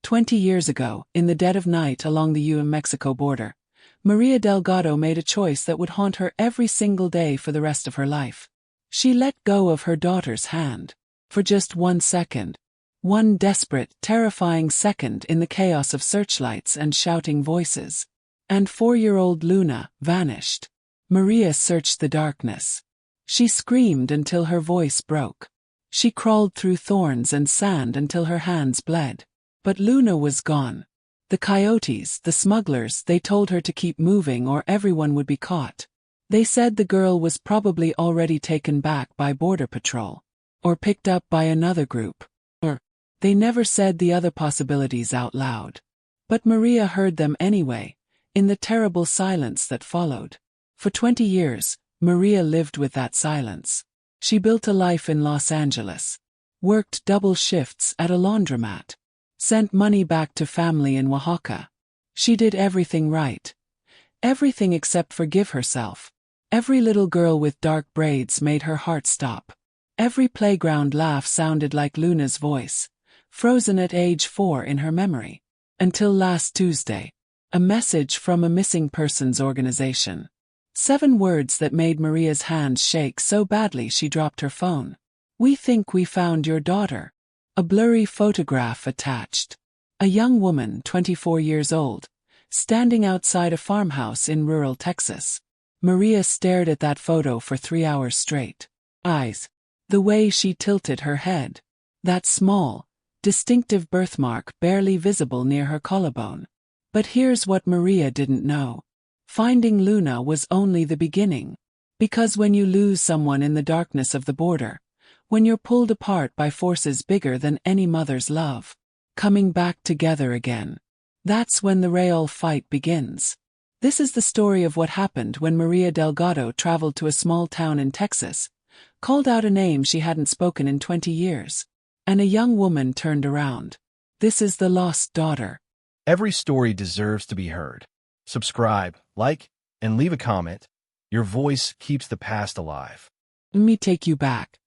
20 years ago, in the dead of night along the U.S.-Mexico border, Maria Delgado made a choice that would haunt her every single day for the rest of her life. She let go of her daughter's hand. For just 1 second. One desperate, terrifying second in the chaos of searchlights and shouting voices. And 4-year-old Luna vanished. Maria searched the darkness. She screamed until her voice broke. She crawled through thorns and sand until her hands bled. But Luna was gone. The coyotes, the smugglers, they told her to keep moving or everyone would be caught. They said the girl was probably already taken back by Border Patrol. Or picked up by another group. Or, they never said the other possibilities out loud. But Maria heard them anyway, in the terrible silence that followed. For 20 years, Maria lived with that silence. She built a life in Los Angeles. Worked double shifts at a laundromat. Sent money back to family in Oaxaca. She did everything right. Everything except forgive herself. Every little girl with dark braids made her heart stop. Every playground laugh sounded like Luna's voice, frozen at age 4 in her memory. Until last Tuesday. A message from a missing persons organization. 7 words that made Maria's hands shake so badly she dropped her phone. "We think we found your daughter." A blurry photograph attached. A young woman, 24 years old, standing outside a farmhouse in rural Texas. Maria stared at that photo for 3 hours straight. Eyes. The way she tilted her head. That small, distinctive birthmark barely visible near her collarbone. But here's what Maria didn't know. Finding Luna was only the beginning. Because when you lose someone in the darkness of the border, when you're pulled apart by forces bigger than any mother's love, coming back together again, that's when the real fight begins. This is the story of what happened when Maria Delgado traveled to a small town in Texas, called out a name she hadn't spoken in 20 years, and a young woman turned around. This is the lost daughter. Every story deserves to be heard. Subscribe, like, and leave a comment. Your voice keeps the past alive. Let me take you back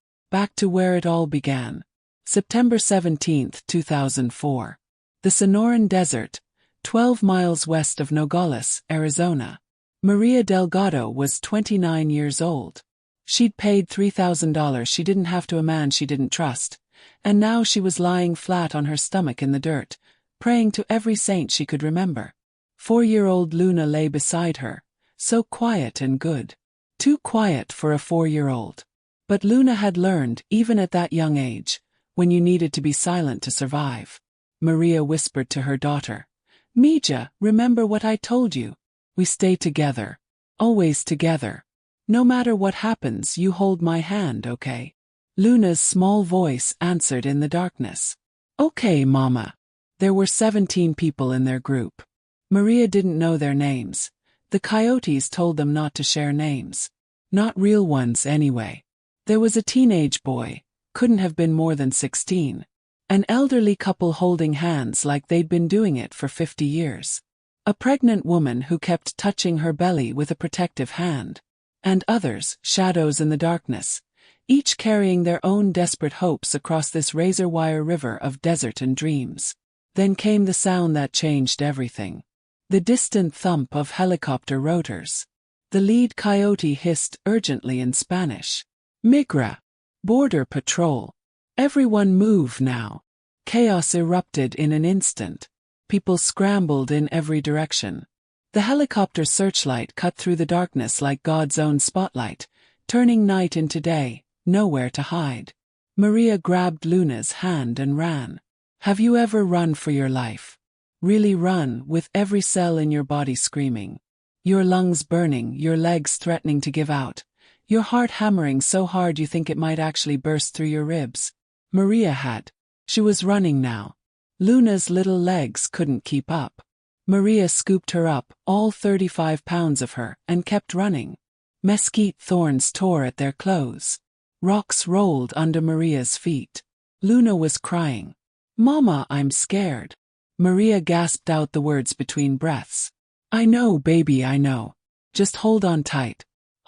to where it all began. September 17, 2004. The Sonoran Desert, 12 miles west of Nogales, Arizona. Maria Delgado was 29 years old. She'd paid $3,000 she didn't have to a man she didn't trust, and now she was lying flat on her stomach in the dirt, praying to every saint she could remember. 4-year-old Luna lay beside her, so quiet and good. Too quiet for a 4-year-old. But Luna had learned, even at that young age, when you needed to be silent to survive. Maria whispered to her daughter, "Mija, remember what I told you? We stay together. Always together. No matter what happens, you hold my hand, okay?" Luna's small voice answered in the darkness. "Okay, Mama." There were 17 people in their group. Maria didn't know their names. The coyotes told them not to share names. Not real ones anyway. There was a teenage boy, couldn't have been more than 16. An elderly couple holding hands like they'd been doing it for 50 years. A pregnant woman who kept touching her belly with a protective hand. And others, shadows in the darkness, each carrying their own desperate hopes across this razor-wire river of desert and dreams. Then came the sound that changed everything. The distant thump of helicopter rotors. The lead coyote hissed urgently in Spanish. "Migra! Border Patrol! Everyone move now!" Chaos erupted in an instant. People scrambled in every direction. The helicopter searchlight cut through the darkness like God's own spotlight, turning night into day, nowhere to hide. Maria grabbed Luna's hand and ran. Have you ever run for your life? Really run, with every cell in your body screaming. Your lungs burning, your legs threatening to give out. Your heart hammering so hard you think it might actually burst through your ribs. Maria had. She was running now. Luna's little legs couldn't keep up. Maria scooped her up, all 35 pounds of her, and kept running. Mesquite thorns tore at their clothes. Rocks rolled under Maria's feet. Luna was crying. "Mama, I'm scared." Maria gasped out the words between breaths. "I know, baby, I know. Just hold on tight.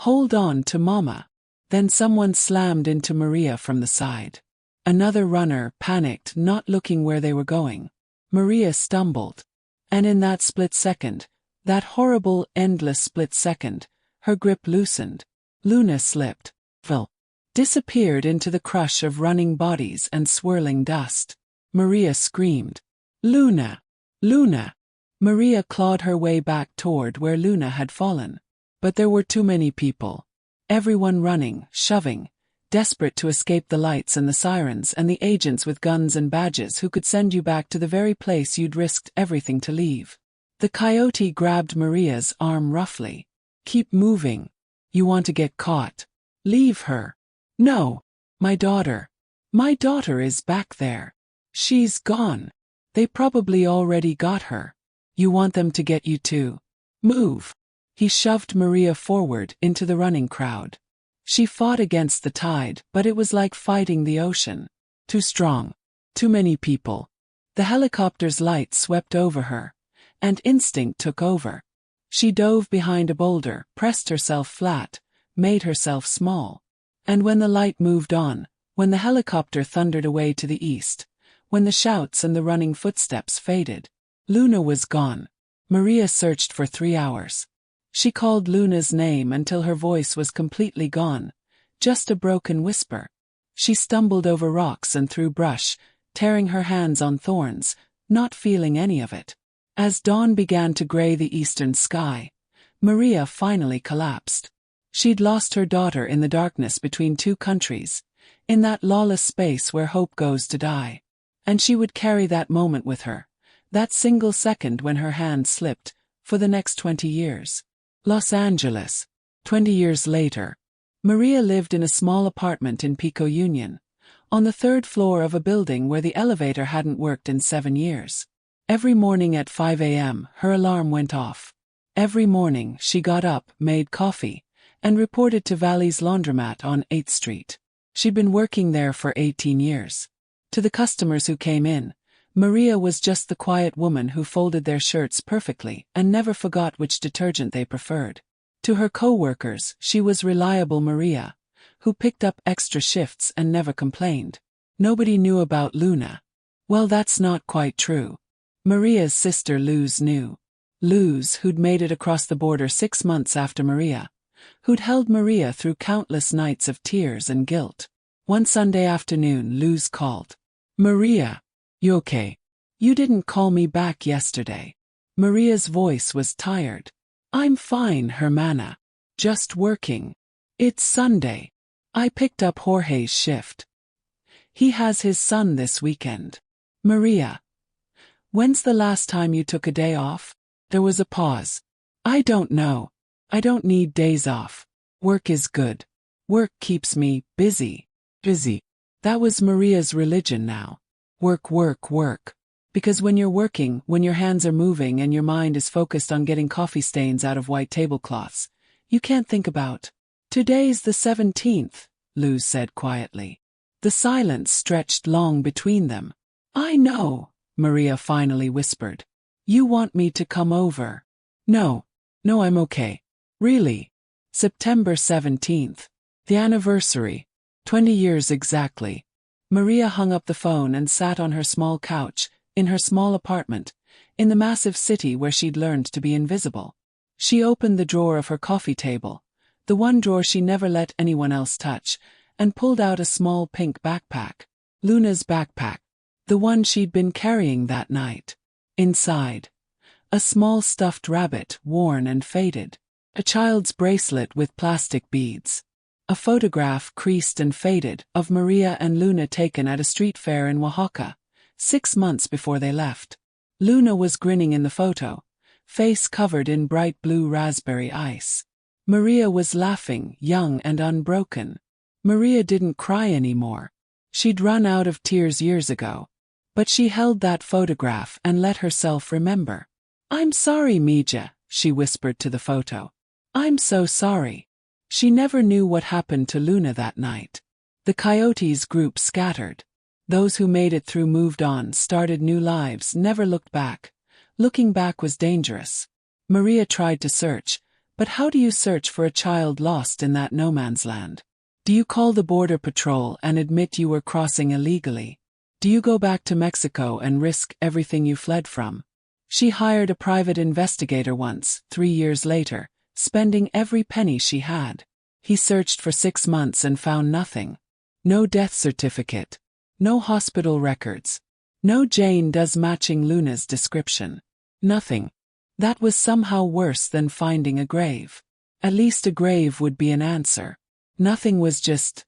Hold on to Mama." Then someone slammed into Maria from the side. Another runner, panicked, not looking where they were going. Maria stumbled. And in that split second, that horrible, endless split second, her grip loosened. Luna slipped, fell, disappeared into the crush of running bodies and swirling dust. Maria screamed. Luna! Luna! Maria clawed her way back toward where Luna had fallen. But there were too many people. Everyone running, shoving, desperate to escape the lights and the sirens and the agents with guns and badges who could send you back to the very place you'd risked everything to leave. The coyote grabbed Maria's arm roughly. Keep moving. You want to get caught. Leave her. No. My daughter. My daughter is back there. She's gone. They probably already got her. You want them to get you too. Move. He shoved Maria forward into the running crowd. She fought against the tide, but it was like fighting the ocean. Too strong. Too many people. The helicopter's light swept over her, and instinct took over. She dove behind a boulder, pressed herself flat, made herself small. And when the light moved on, when the helicopter thundered away to the east, when the shouts and the running footsteps faded, Luna was gone. Maria searched for 3 hours. She called Luna's name until her voice was completely gone, just a broken whisper. She stumbled over rocks and through brush, tearing her hands on thorns, not feeling any of it. As dawn began to gray the eastern sky, Maria finally collapsed. She'd lost her daughter in the darkness between two countries, in that lawless space where hope goes to die. And she would carry that moment with her, that single second when her hand slipped, for the next 20 years. Los Angeles. 20 years later. Maria lived in a small apartment in Pico Union, on the 3rd floor of a building where the elevator hadn't worked in 7 years. Every morning at 5 a.m., her alarm went off. Every morning, she got up, made coffee, and reported to Valley's laundromat on 8th Street. She'd been working there for 18 years. To the customers who came in, Maria was just the quiet woman who folded their shirts perfectly and never forgot which detergent they preferred. To her co-workers, she was reliable Maria, who picked up extra shifts and never complained. Nobody knew about Luna. Well, that's not quite true. Maria's sister Luz knew. Luz, who'd made it across the border 6 months after Maria, who'd held Maria through countless nights of tears and guilt. One Sunday afternoon, Luz called. Maria. You okay? You didn't call me back yesterday. Maria's voice was tired. I'm fine, Hermana. Just working. It's Sunday. I picked up Jorge's shift. He has his son this weekend. Maria. When's the last time you took a day off? There was a pause. I don't know. I don't need days off. Work is good. Work keeps me busy. Busy. That was Maria's religion now. Work, work, work. Because when you're working, when your hands are moving and your mind is focused on getting coffee stains out of white tablecloths, you can't think about. Today's the 17th, Luz said quietly. The silence stretched long between them. I know, Maria finally whispered. You want me to come over? No, I'm okay. Really. September 17th. The anniversary. 20 years exactly. Maria hung up the phone and sat on her small couch, in her small apartment, in the massive city where she'd learned to be invisible. She opened the drawer of her coffee table, the one drawer she never let anyone else touch, and pulled out a small pink backpack. Luna's backpack. The one she'd been carrying that night. Inside. A small stuffed rabbit, worn and faded. A child's bracelet with plastic beads. A photograph, creased and faded, of Maria and Luna taken at a street fair in Oaxaca, 6 months before they left. Luna was grinning in the photo, face covered in bright blue raspberry ice. Maria was laughing, young and unbroken. Maria didn't cry anymore. She'd run out of tears years ago. But she held that photograph and let herself remember. I'm sorry, Mija, she whispered to the photo. I'm so sorry. She never knew what happened to Luna that night. The coyotes group scattered. Those who made it through moved on, started new lives, never looked back. Looking back was dangerous. Maria tried to search, but how do you search for a child lost in that no-man's land? Do you call the border patrol and admit you were crossing illegally? Do you go back to Mexico and risk everything you fled from? She hired a private investigator once, 3 years later, spending every penny she had. He searched for 6 months and found nothing. No death certificate. No hospital records. No Jane Does matching Luna's description. Nothing. That was somehow worse than finding a grave. At least a grave would be an answer. Nothing was just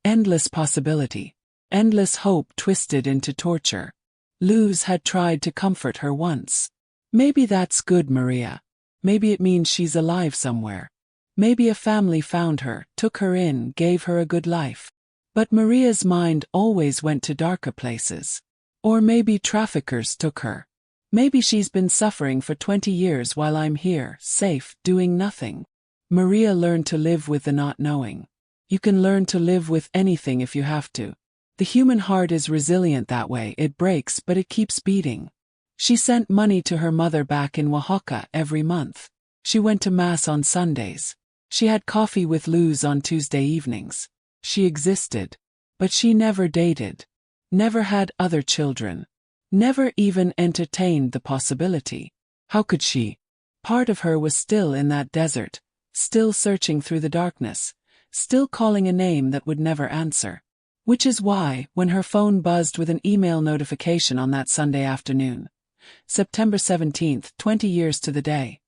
endless possibility. Endless hope twisted into torture. Luz had tried to comfort her once. Maybe that's good, Maria. Maybe it means she's alive somewhere. Maybe a family found her, took her in, gave her a good life. But Maria's mind always went to darker places. Or maybe traffickers took her. Maybe she's been suffering for 20 years while I'm here, safe, doing nothing. Maria learned to live with the not knowing. You can learn to live with anything if you have to. The human heart is resilient that way. It breaks, but it keeps beating. She sent money to her mother back in Oaxaca every month. She went to Mass on Sundays. She had coffee with Luz on Tuesday evenings. She existed. But she never dated. Never had other children. Never even entertained the possibility. How could she? Part of her was still in that desert, still searching through the darkness, still calling a name that would never answer. Which is why, when her phone buzzed with an email notification on that Sunday afternoon, September 17th, 20 years to the day,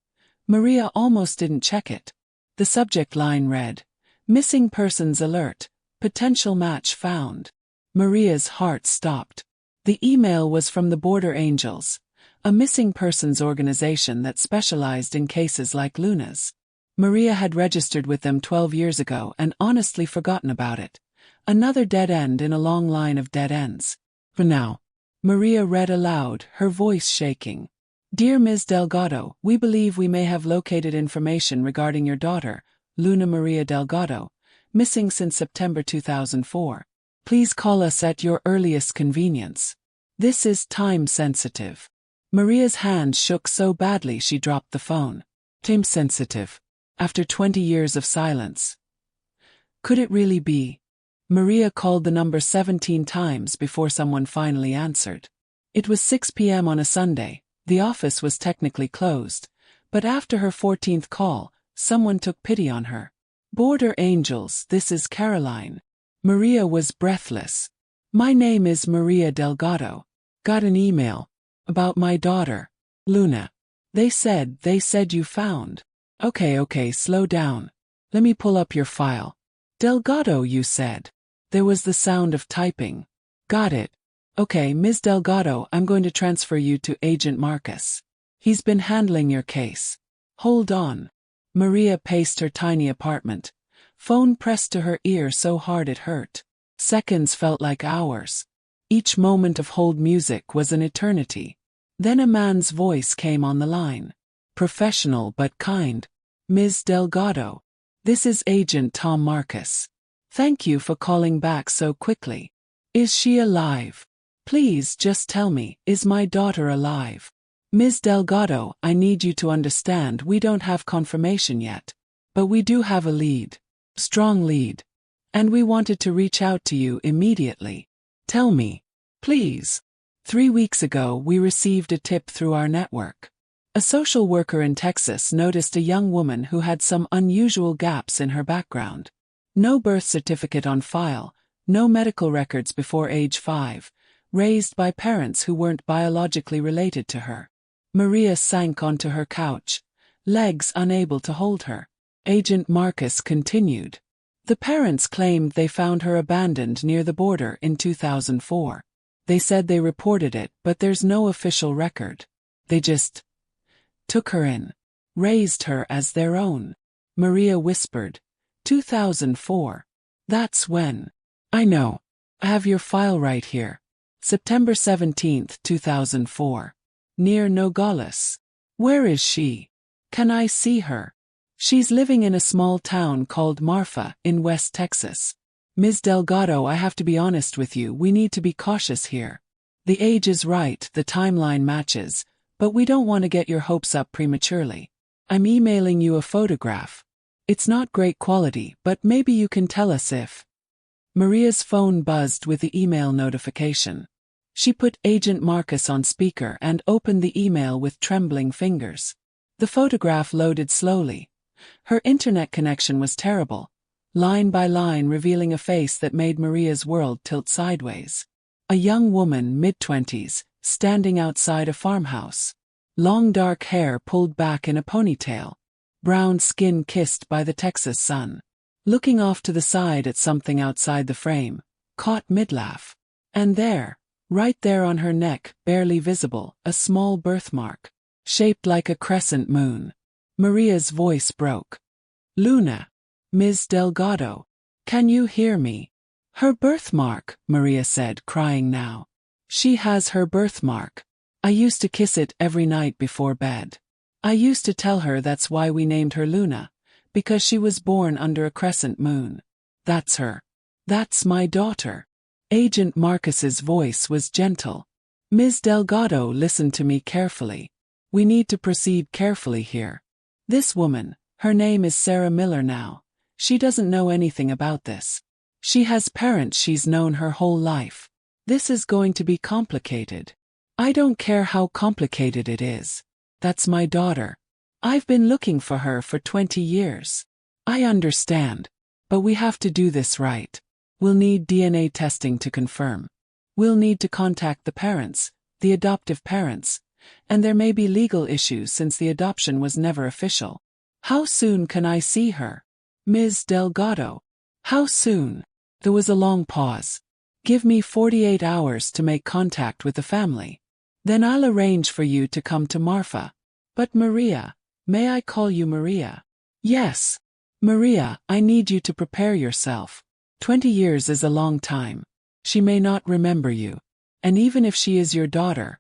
Maria almost didn't check it. The subject line read, "Missing Persons Alert, Potential Match Found." Maria's heart stopped. The email was from the Border Angels, a missing persons organization that specialized in cases like Luna's. Maria had registered with them 12 years ago and honestly forgotten about it. Another dead end in a long line of dead ends. For now, Maria read aloud, her voice shaking. "Dear Ms. Delgado, we believe we may have located information regarding your daughter, Luna Maria Delgado, missing since September 2004. Please call us at your earliest convenience. This is time sensitive." Maria's hand shook so badly she dropped the phone. Time sensitive. After 20 years of silence. Could it really be? Maria called the number 17 times before someone finally answered. It was 6 p.m. on a Sunday. The office was technically closed, but after her 14th call, someone took pity on her. "Border Angels, this is Caroline." Maria was breathless. "My name is Maria Delgado. Got an email about my daughter, Luna. They said you found." Okay, slow down. Let me pull up your file. "Delgado, you said." There was the sound of typing. "Got it. Okay, Ms. Delgado, I'm going to transfer you to Agent Marcus. He's been handling your case. Hold on." Maria paced her tiny apartment. Phone pressed to her ear so hard it hurt. Seconds felt like hours. Each moment of hold music was an eternity. Then a man's voice came on the line. Professional but kind. "Ms. Delgado. This is Agent Tom Marcus. Thank you for calling back so quickly. Is she alive? Please just tell me, is my daughter alive? Ms. Delgado, I need you to understand we don't have confirmation yet. But we do have a lead. Strong lead. And we wanted to reach out to you immediately. Tell me, please." 3 weeks ago we received a tip through our network. A social worker in Texas noticed a young woman who had some unusual gaps in her background. No birth certificate on file, no medical records before age 5, raised by parents who weren't biologically related to her. Maria sank onto her couch, legs unable to hold her. Agent Marcus continued. The parents claimed they found her abandoned near the border in 2004. They said they reported it, but there's no official record. They just took her in, raised her as their own. Maria whispered, 2004. That's when. I know. I have your file right here. September 17th, 2004. Near Nogales. Where is she? Can I see her? She's living in a small town called Marfa, in West Texas. Ms. Delgado, I have to be honest with you, we need to be cautious here. The age is right, the timeline matches, but we don't want to get your hopes up prematurely. I'm emailing you a photograph. It's not great quality, but maybe you can tell us if Maria's phone buzzed with the email notification. She put Agent Marcus on speaker and opened the email with trembling fingers. The photograph loaded slowly. Her internet connection was terrible, line by line revealing a face that made Maria's world tilt sideways. A young woman, mid-20s, standing outside a farmhouse. Long dark hair pulled back in a ponytail. Brown skin kissed by the Texas sun. Looking off to the side at something outside the frame, caught mid-laugh. And there, right there on her neck, barely visible, a small birthmark, shaped like a crescent moon. Maria's voice broke. "Luna. Ms. Delgado. Can you hear me?" "Her birthmark," Maria said, crying now. "She has her birthmark. I used to kiss it every night before bed. I used to tell her that's why we named her Luna, because she was born under a crescent moon. That's her. That's my daughter." Agent Marcus's voice was gentle. "Ms. Delgado, listen to me carefully. We need to proceed carefully here. This woman, her name is Sarah Miller now. She doesn't know anything about this. She has parents she's known her whole life. This is going to be complicated. I don't care how complicated it is. That's my daughter. I've been looking for her for 20 years. I understand. But we have to do this right. We'll need DNA testing to confirm. We'll need to contact the parents, the adoptive parents, and there may be legal issues since the adoption was never official. How soon can I see her? Ms. Delgado. How soon?" There was a long pause. "Give me 48 hours to make contact with the family. Then I'll arrange for you to come to Marfa. But Maria, may I call you Maria?" "Yes. Maria, I need you to prepare yourself. 20 years is a long time. She may not remember you. And even if she is your daughter,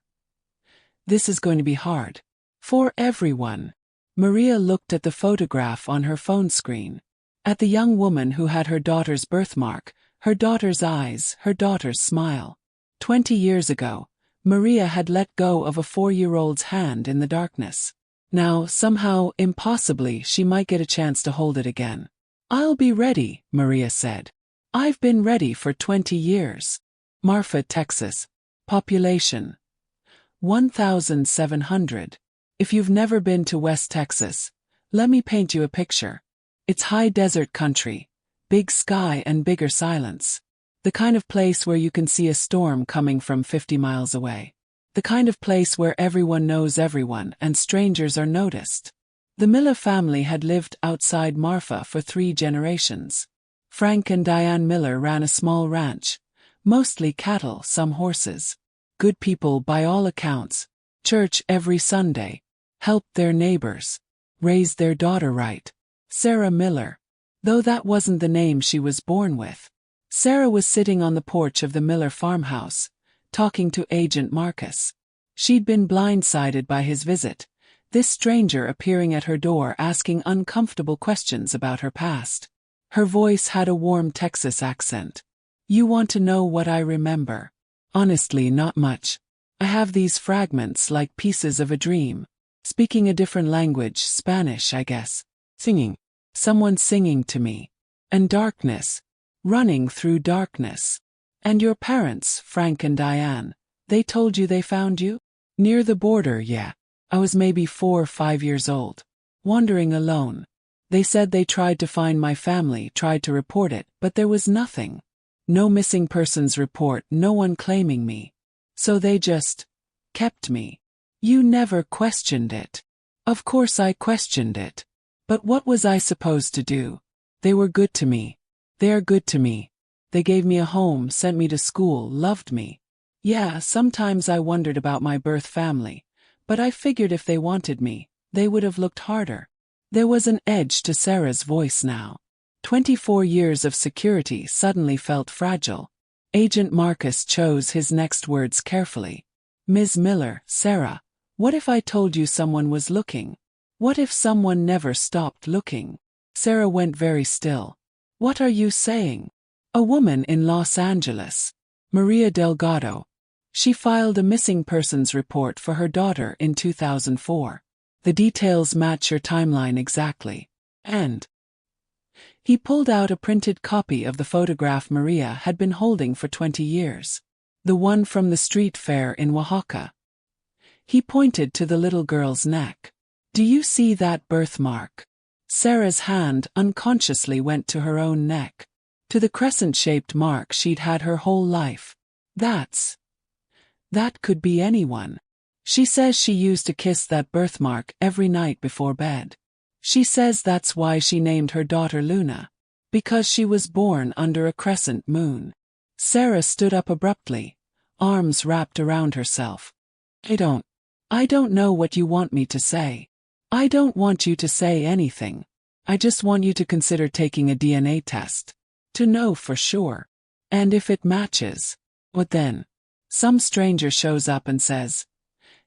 this is going to be hard. For everyone." Maria looked at the photograph on her phone screen. At the young woman who had her daughter's birthmark, her daughter's eyes, her daughter's smile. 20 years ago, Maria had let go of a 4-year-old's hand in the darkness. Now, somehow, impossibly, she might get a chance to hold it again. "I'll be ready," Maria said. "I've been ready for 20 years. Marfa, Texas. Population 1,700. If you've never been to West Texas, let me paint you a picture. It's high desert country, big sky and bigger silence. The kind of place where you can see a storm coming from 50 miles away. The kind of place where everyone knows everyone and strangers are noticed." The Miller family had lived outside Marfa for 3 generations. Frank and Diane Miller ran a small ranch, mostly cattle, some horses. Good people by all accounts, church every Sunday, helped their neighbors, raised their daughter right. Sarah Miller. Though that wasn't the name she was born with. Sarah was sitting on the porch of the Miller farmhouse, talking to Agent Marcus. She'd been blindsided by his visit, this stranger appearing at her door asking uncomfortable questions about her past. Her voice had a warm Texas accent. "You want to know what I remember? Honestly, not much. I have these fragments like pieces of a dream. Speaking a different language, Spanish, I guess. Singing. Someone singing to me. And darkness. Running through darkness. And your parents, Frank and Diane, they told you they found you? Near the border, yeah. I was maybe 4 or 5 years old. Wandering alone. They said they tried to find my family, tried to report it, but there was nothing. No missing persons report, no one claiming me. So they just kept me. You never questioned it." "Of course I questioned it. But what was I supposed to do? They were good to me. They are good to me. They gave me a home, sent me to school, loved me. Yeah, sometimes I wondered about my birth family, but I figured if they wanted me, they would have looked harder." There was an edge to Sarah's voice now. 24 years of security suddenly felt fragile. Agent Marcus chose his next words carefully. "Ms. Miller, Sarah, what if I told you someone was looking? What if someone never stopped looking?" Sarah went very still. "What are you saying?" "A woman in Los Angeles. Maria Delgado. She filed a missing persons report for her daughter in 2004. The details match your timeline exactly. And He pulled out a printed copy of the photograph Maria had been holding for 20 years. The one from the street fair in Oaxaca. He pointed to the little girl's neck. Do you see that birthmark? Sarah's hand unconsciously went to her own neck. To the crescent-shaped mark she'd had her whole life. That could be anyone. She says she used to kiss that birthmark every night before bed. She says that's why she named her daughter Luna. Because she was born under a crescent moon. Sarah stood up abruptly, arms wrapped around herself. I don't know what you want me to say. I don't want you to say anything. I just want you to consider taking a DNA test. To know for sure. And if it matches, what then? Some stranger shows up and says,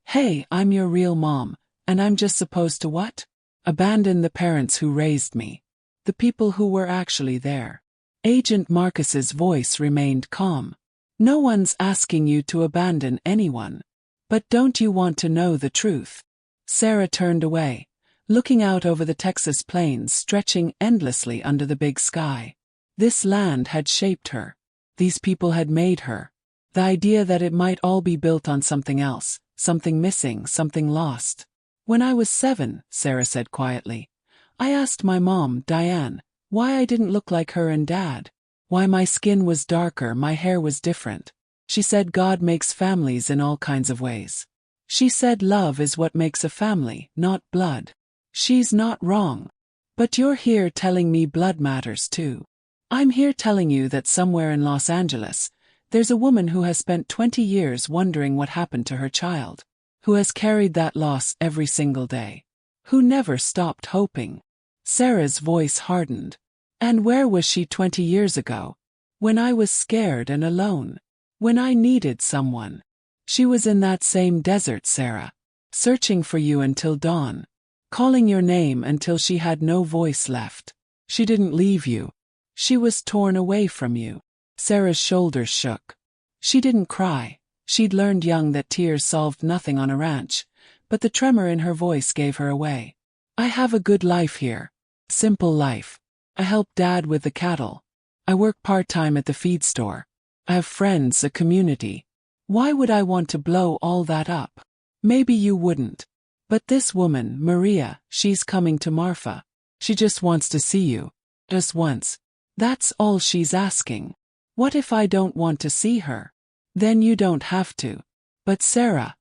"Hey, I'm your real mom, and I'm just supposed to what? Abandon the parents who raised me. The people who were actually there." Agent Marcus's voice remained calm. No one's asking you to abandon anyone. But don't you want to know the truth? Sarah turned away, looking out over the Texas plains stretching endlessly under the big sky. This land had shaped her. These people had made her. The idea that it might all be built on something else, something missing, something lost. When I was 7, Sarah said quietly, I asked my mom, Diane, why I didn't look like her and Dad. Why my skin was darker, my hair was different. She said God makes families in all kinds of ways. She said love is what makes a family, not blood. She's not wrong. But you're here telling me blood matters too. I'm here telling you that somewhere in Los Angeles, there's a woman who has spent 20 years wondering what happened to her child, who has carried that loss every single day, who never stopped hoping. Sarah's voice hardened. And where was she 20 years ago? When I was scared and alone. When I needed someone. She was in that same desert, Sarah. Searching for you until dawn. Calling your name until she had no voice left. She didn't leave you. She was torn away from you. Sarah's shoulders shook. She didn't cry. She'd learned young that tears solved nothing on a ranch, but the tremor in her voice gave her away. I have a good life here. Simple life. I help Dad with the cattle. I work part-time at the feed store. I have friends, a community. Why would I want to blow all that up? Maybe you wouldn't. But this woman, Maria, she's coming to Marfa. She just wants to see you. Just once. That's all she's asking. What if I don't want to see her? Then you don't have to. But Sarah,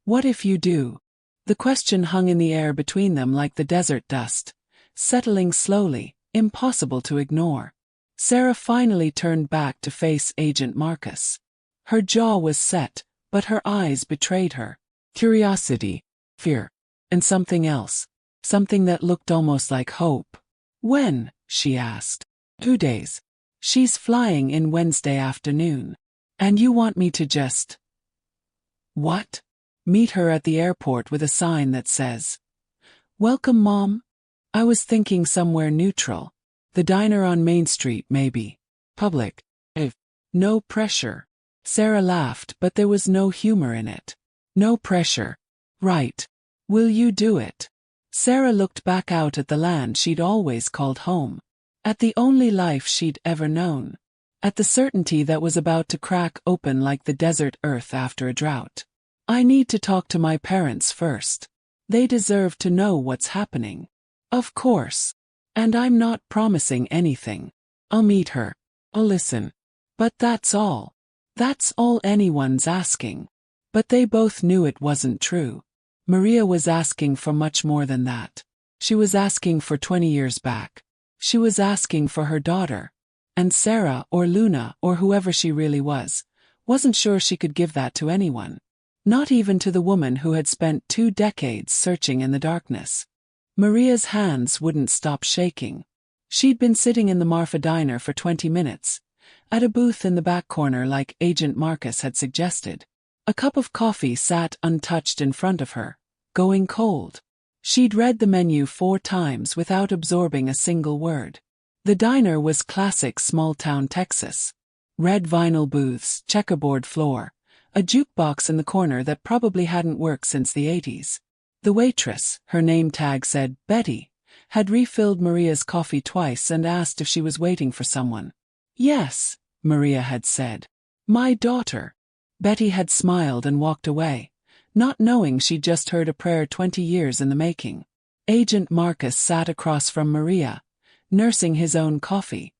what if you do? The question hung in the air between them like the desert dust, settling slowly, impossible to ignore. Sarah finally turned back to face Agent Marcus. Her jaw was set, but her eyes betrayed her. Curiosity, fear, and something else. Something that looked almost like hope. When? She asked. 2 days. She's flying in Wednesday afternoon. And you want me to just... What? Meet her at the airport with a sign that says, Welcome, Mom? I was thinking somewhere neutral. The diner on Main Street, maybe. Public. No pressure. Sarah laughed, but there was no humor in it. No pressure. Right. Will you do it? Sarah looked back out at the land she'd always called home. At the only life she'd ever known. At the certainty that was about to crack open like the desert earth after a drought. I need to talk to my parents first. They deserve to know what's happening. Of course. And I'm not promising anything. I'll meet her. I'll listen. But that's all. That's all anyone's asking. But they both knew it wasn't true. Maria was asking for much more than that. She was asking for 20 years back. She was asking for her daughter. And Sarah, or Luna, or whoever she really was, wasn't sure she could give that to anyone. Not even to the woman who had spent 2 decades searching in the darkness. Maria's hands wouldn't stop shaking. She'd been sitting in the Marfa diner for 20 minutes, at a booth in the back corner like Agent Marcus had suggested. A cup of coffee sat untouched in front of her, going cold. She'd read the menu 4 times without absorbing a single word. The diner was classic small-town Texas. Red vinyl booths, checkerboard floor, a jukebox in the corner that probably hadn't worked since the 80s. The waitress, her name tag said Betty, had refilled Maria's coffee twice and asked if she was waiting for someone. Yes, Maria had said. My daughter. Betty had smiled and walked away, not knowing she'd just heard a prayer 20 years in the making. Agent Marcus sat across from Maria, nursing his own coffee.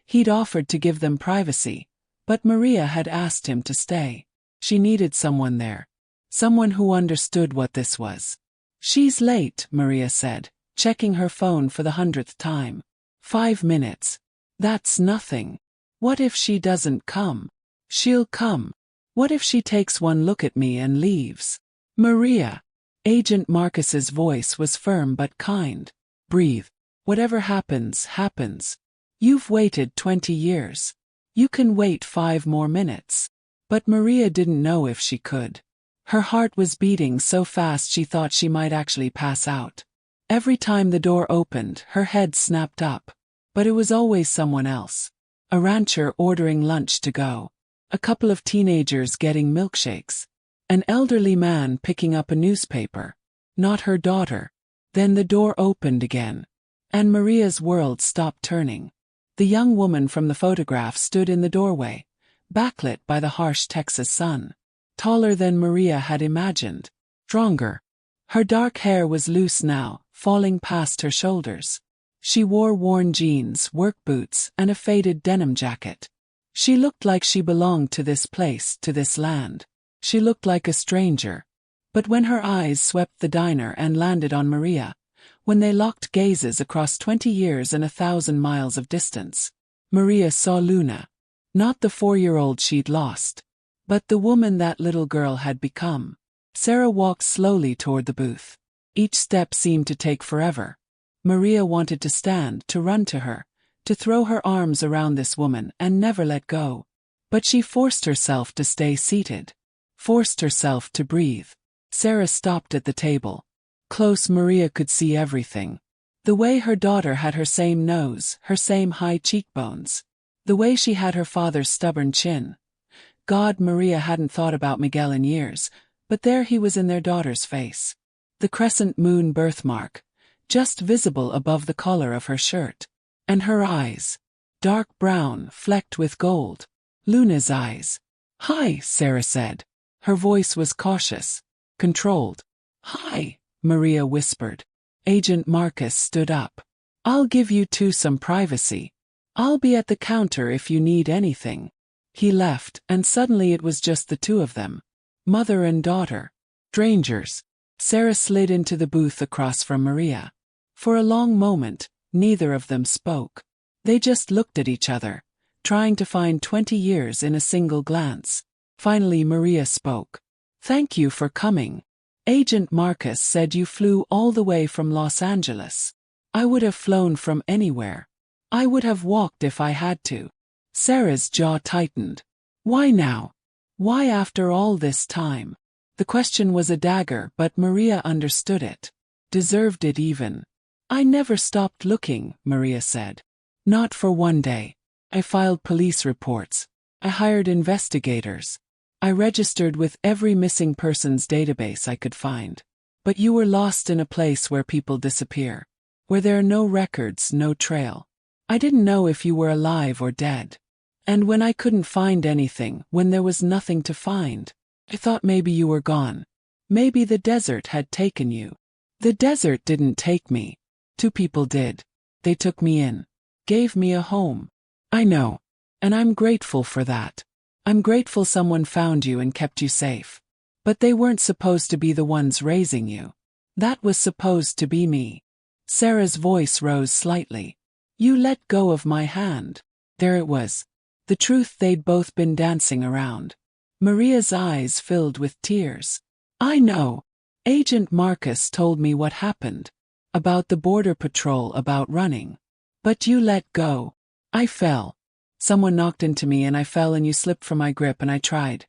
He'd offered to give them privacy, but Maria had asked him to stay. She needed someone there. Someone who understood what this was. She's late, Maria said, checking her phone for the 100th time. 5 minutes. That's nothing. What if she doesn't come? She'll come. What if she takes one look at me and leaves? Maria. Agent Marcus's voice was firm but kind. Breathe. Whatever happens, happens. You've waited 20 years. You can wait 5 more minutes. But Maria didn't know if she could. Her heart was beating so fast she thought she might actually pass out. Every time the door opened, her head snapped up. But it was always someone else. A rancher ordering lunch to go. A couple of teenagers getting milkshakes. An elderly man picking up a newspaper. Not her daughter. Then the door opened again. And Maria's world stopped turning. The young woman from the photograph stood in the doorway, backlit by the harsh Texas sun. Taller than Maria had imagined. Stronger. Her dark hair was loose now, falling past her shoulders. She wore worn jeans, work boots, and a faded denim jacket. She looked like she belonged to this place, to this land. She looked like a stranger. But when her eyes swept the diner and landed on Maria, when they locked gazes across 20 years and 1,000 miles of distance, Maria saw Luna. Not the 4-year-old she'd lost, but the woman that little girl had become. Sarah walked slowly toward the booth. Each step seemed to take forever. Maria wanted to stand, to run to her, to throw her arms around this woman and never let go. But she forced herself to stay seated. Forced herself to breathe. Sarah stopped at the table. Close, Maria could see everything. The way her daughter had her same nose, her same high cheekbones. The way she had her father's stubborn chin. God, Maria hadn't thought about Miguel in years, but there he was in their daughter's face. The crescent moon birthmark, just visible above the collar of her shirt. And her eyes. Dark brown, flecked with gold. Luna's eyes. Hi, Sarah said. Her voice was cautious, controlled. Hi, Maria whispered. Agent Marcus stood up. I'll give you two some privacy. I'll be at the counter if you need anything. He left, and suddenly it was just the two of them. Mother and daughter. Strangers. Sarah slid into the booth across from Maria. For a long moment, neither of them spoke. They just looked at each other, trying to find 20 years in a single glance. Finally Maria spoke. Thank you for coming. Agent Marcus said you flew all the way from Los Angeles. I would have flown from anywhere. I would have walked if I had to. Sarah's jaw tightened. Why now? Why after all this time? The question was a dagger, but Maria understood it. Deserved it even. I never stopped looking, Maria said. Not for one day. I filed police reports. I hired investigators. I registered with every missing persons database I could find. But you were lost in a place where people disappear. Where there are no records, no trail. I didn't know if you were alive or dead. And when I couldn't find anything, when there was nothing to find, I thought maybe you were gone. Maybe the desert had taken you. The desert didn't take me. 2 people did. They took me in. Gave me a home. I know. And I'm grateful for that. I'm grateful someone found you and kept you safe. But they weren't supposed to be the ones raising you. That was supposed to be me. Sarah's voice rose slightly. You let go of my hand. There it was. The truth they'd both been dancing around. Maria's eyes filled with tears. I know. Agent Marcus told me what happened. About the border patrol, about running. But you let go. I fell. Someone knocked into me and I fell and you slipped from my grip and I tried.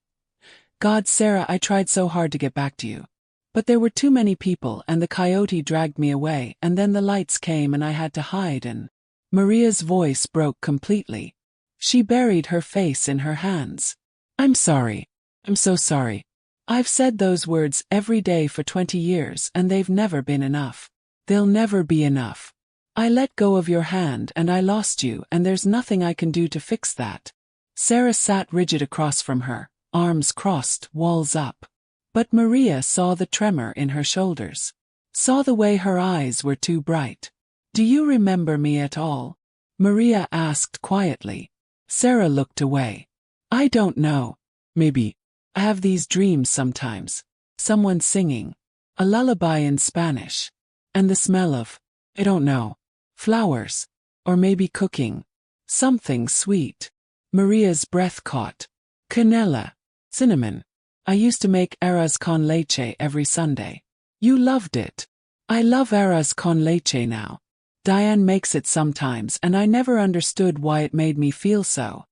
God, Sarah, I tried so hard to get back to you. But there were too many people and the coyote dragged me away and then the lights came and I had to hide and... Maria's voice broke completely. She buried her face in her hands. I'm sorry. I'm so sorry. I've said those words every day for 20 years and they've never been enough. They'll never be enough. I let go of your hand and I lost you, and there's nothing I can do to fix that. Sarah sat rigid across from her, arms crossed, walls up. But Maria saw the tremor in her shoulders. Saw the way her eyes were too bright. Do you remember me at all? Maria asked quietly. Sarah looked away. I don't know. Maybe. I have these dreams sometimes. Someone singing. A lullaby in Spanish. And the smell of, I don't know, flowers. Or maybe cooking. Something sweet. Maria's breath caught. Canela. Cinnamon. I used to make arroz con leche every Sunday. You loved it. I love arroz con leche now. Diane makes it sometimes and I never understood why it made me feel so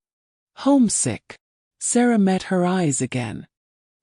homesick. Sarah met her eyes again.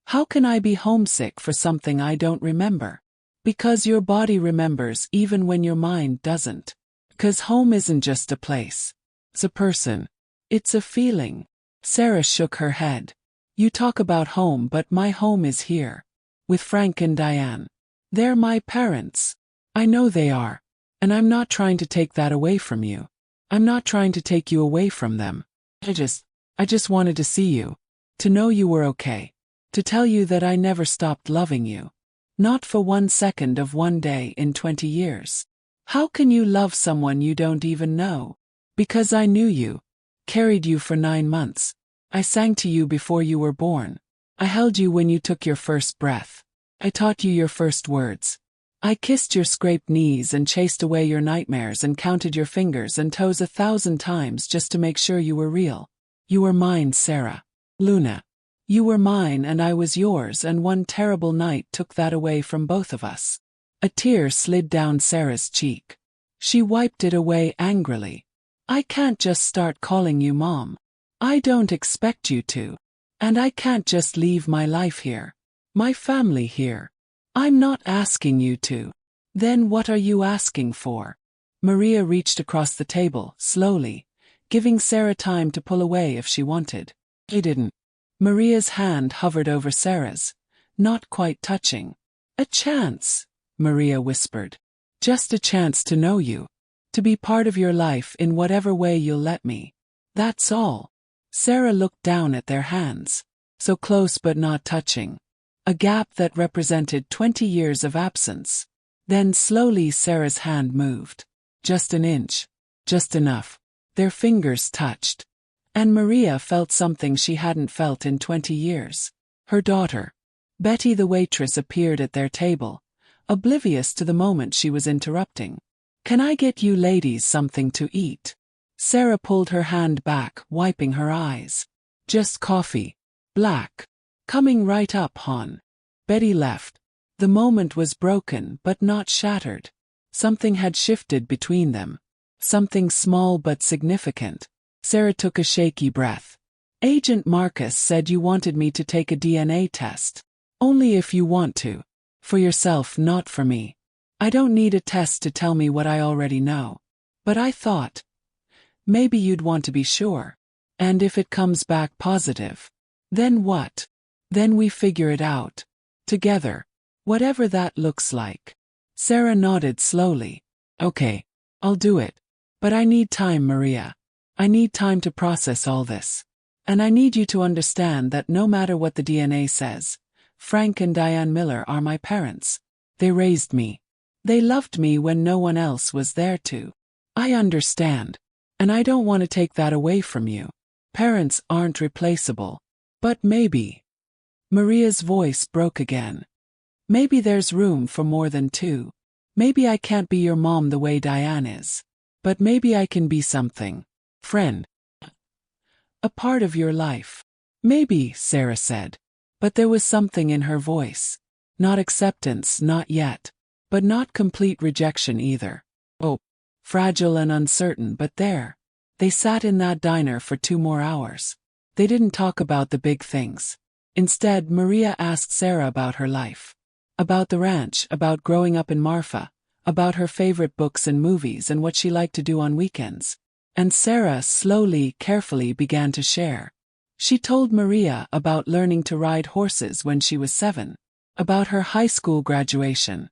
How can I be homesick for something I don't remember? Because your body remembers even when your mind doesn't. Because home isn't just a place. It's a person. It's a feeling. Sarah shook her head. You talk about home, but my home is here. With Frank and Diane. They're my parents. I know they are. And I'm not trying to take that away from you. I'm not trying to take you away from them. I just wanted to see you. To know you were okay. To tell you that I never stopped loving you. Not for 1 second of one day in 20 years. How can you love someone you don't even know? Because I knew you. Carried you for 9 months. I sang to you before you were born. I held you when you took your first breath. I taught you your first words. I kissed your scraped knees and chased away your nightmares and counted your fingers and toes 1,000 times just to make sure you were real. You were mine, Sarah. Luna. You were mine and I was yours, and one terrible night took that away from both of us. A tear slid down Sarah's cheek. She wiped it away angrily. I can't just start calling you Mom. I don't expect you to. And I can't just leave my life here. My family here. I'm not asking you to. Then what are you asking for? Maria reached across the table, slowly, giving Sarah time to pull away if she wanted. He didn't. Maria's hand hovered over Sarah's, not quite touching. A chance, Maria whispered. Just a chance to know you. To be part of your life in whatever way you'll let me. That's all. Sarah looked down at their hands. So close but not touching. A gap that represented 20 years of absence. Then slowly Sarah's hand moved. Just an inch. Just enough. Their fingers touched. And Maria felt something she hadn't felt in 20 years. Her daughter. Betty the waitress appeared at their table, oblivious to the moment she was interrupting. Can I get you ladies something to eat? Sarah pulled her hand back, wiping her eyes. Just coffee. Black. Coming right up, hon. Betty left. The moment was broken but not shattered. Something had shifted between them. Something small but significant. Sarah took a shaky breath. Agent Marcus said you wanted me to take a DNA test. Only if you want to. For yourself, not for me. I don't need a test to tell me what I already know. But I thought, maybe you'd want to be sure. And if it comes back positive, then what? Then we figure it out. Together. Whatever that looks like. Sarah nodded slowly. Okay, I'll do it. But I need time, Maria. I need time to process all this. And I need you to understand that no matter what the DNA says, Frank and Diane Miller are my parents. They raised me. They loved me when no one else was there to. I understand. And I don't want to take that away from you. Parents aren't replaceable. But maybe. Maria's voice broke again. Maybe there's room for more than two. Maybe I can't be your mom the way Diane is. But maybe I can be something. Friend. A part of your life. Maybe, Sarah said. But there was something in her voice. Not acceptance, not yet. But not complete rejection either. Oh. Fragile and uncertain, but there. They sat in that diner for 2 more hours. They didn't talk about the big things. Instead, Maria asked Sarah about her life. About the ranch, about growing up in Marfa, about her favorite books and movies and what she liked to do on weekends. And Sarah slowly, carefully began to share. She told Maria about learning to ride horses when she was 7. About her high school graduation.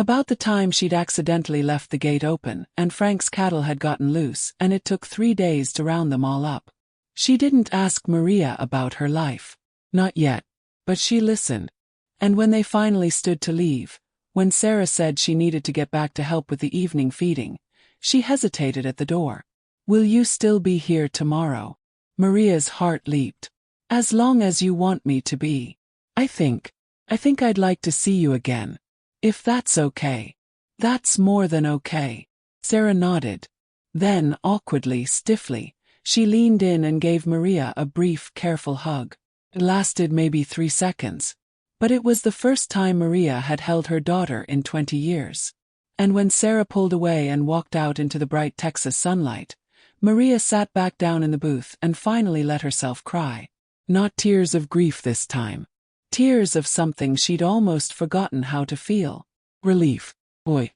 About the time she'd accidentally left the gate open, and Frank's cattle had gotten loose, and it took 3 days to round them all up. She didn't ask Maria about her life. Not yet. But she listened. And when they finally stood to leave, when Sarah said she needed to get back to help with the evening feeding, she hesitated at the door. Will you still be here tomorrow? Maria's heart leaped. As long as you want me to be. I think I'd like to see you again. If that's okay. That's more than okay. Sarah nodded. Then, awkwardly, stiffly, she leaned in and gave Maria a brief, careful hug. It lasted maybe 3 seconds. But it was the first time Maria had held her daughter in 20 years. And when Sarah pulled away and walked out into the bright Texas sunlight, Maria sat back down in the booth and finally let herself cry. Not tears of grief this time. Tears of something she'd almost forgotten how to feel. Relief. Oh.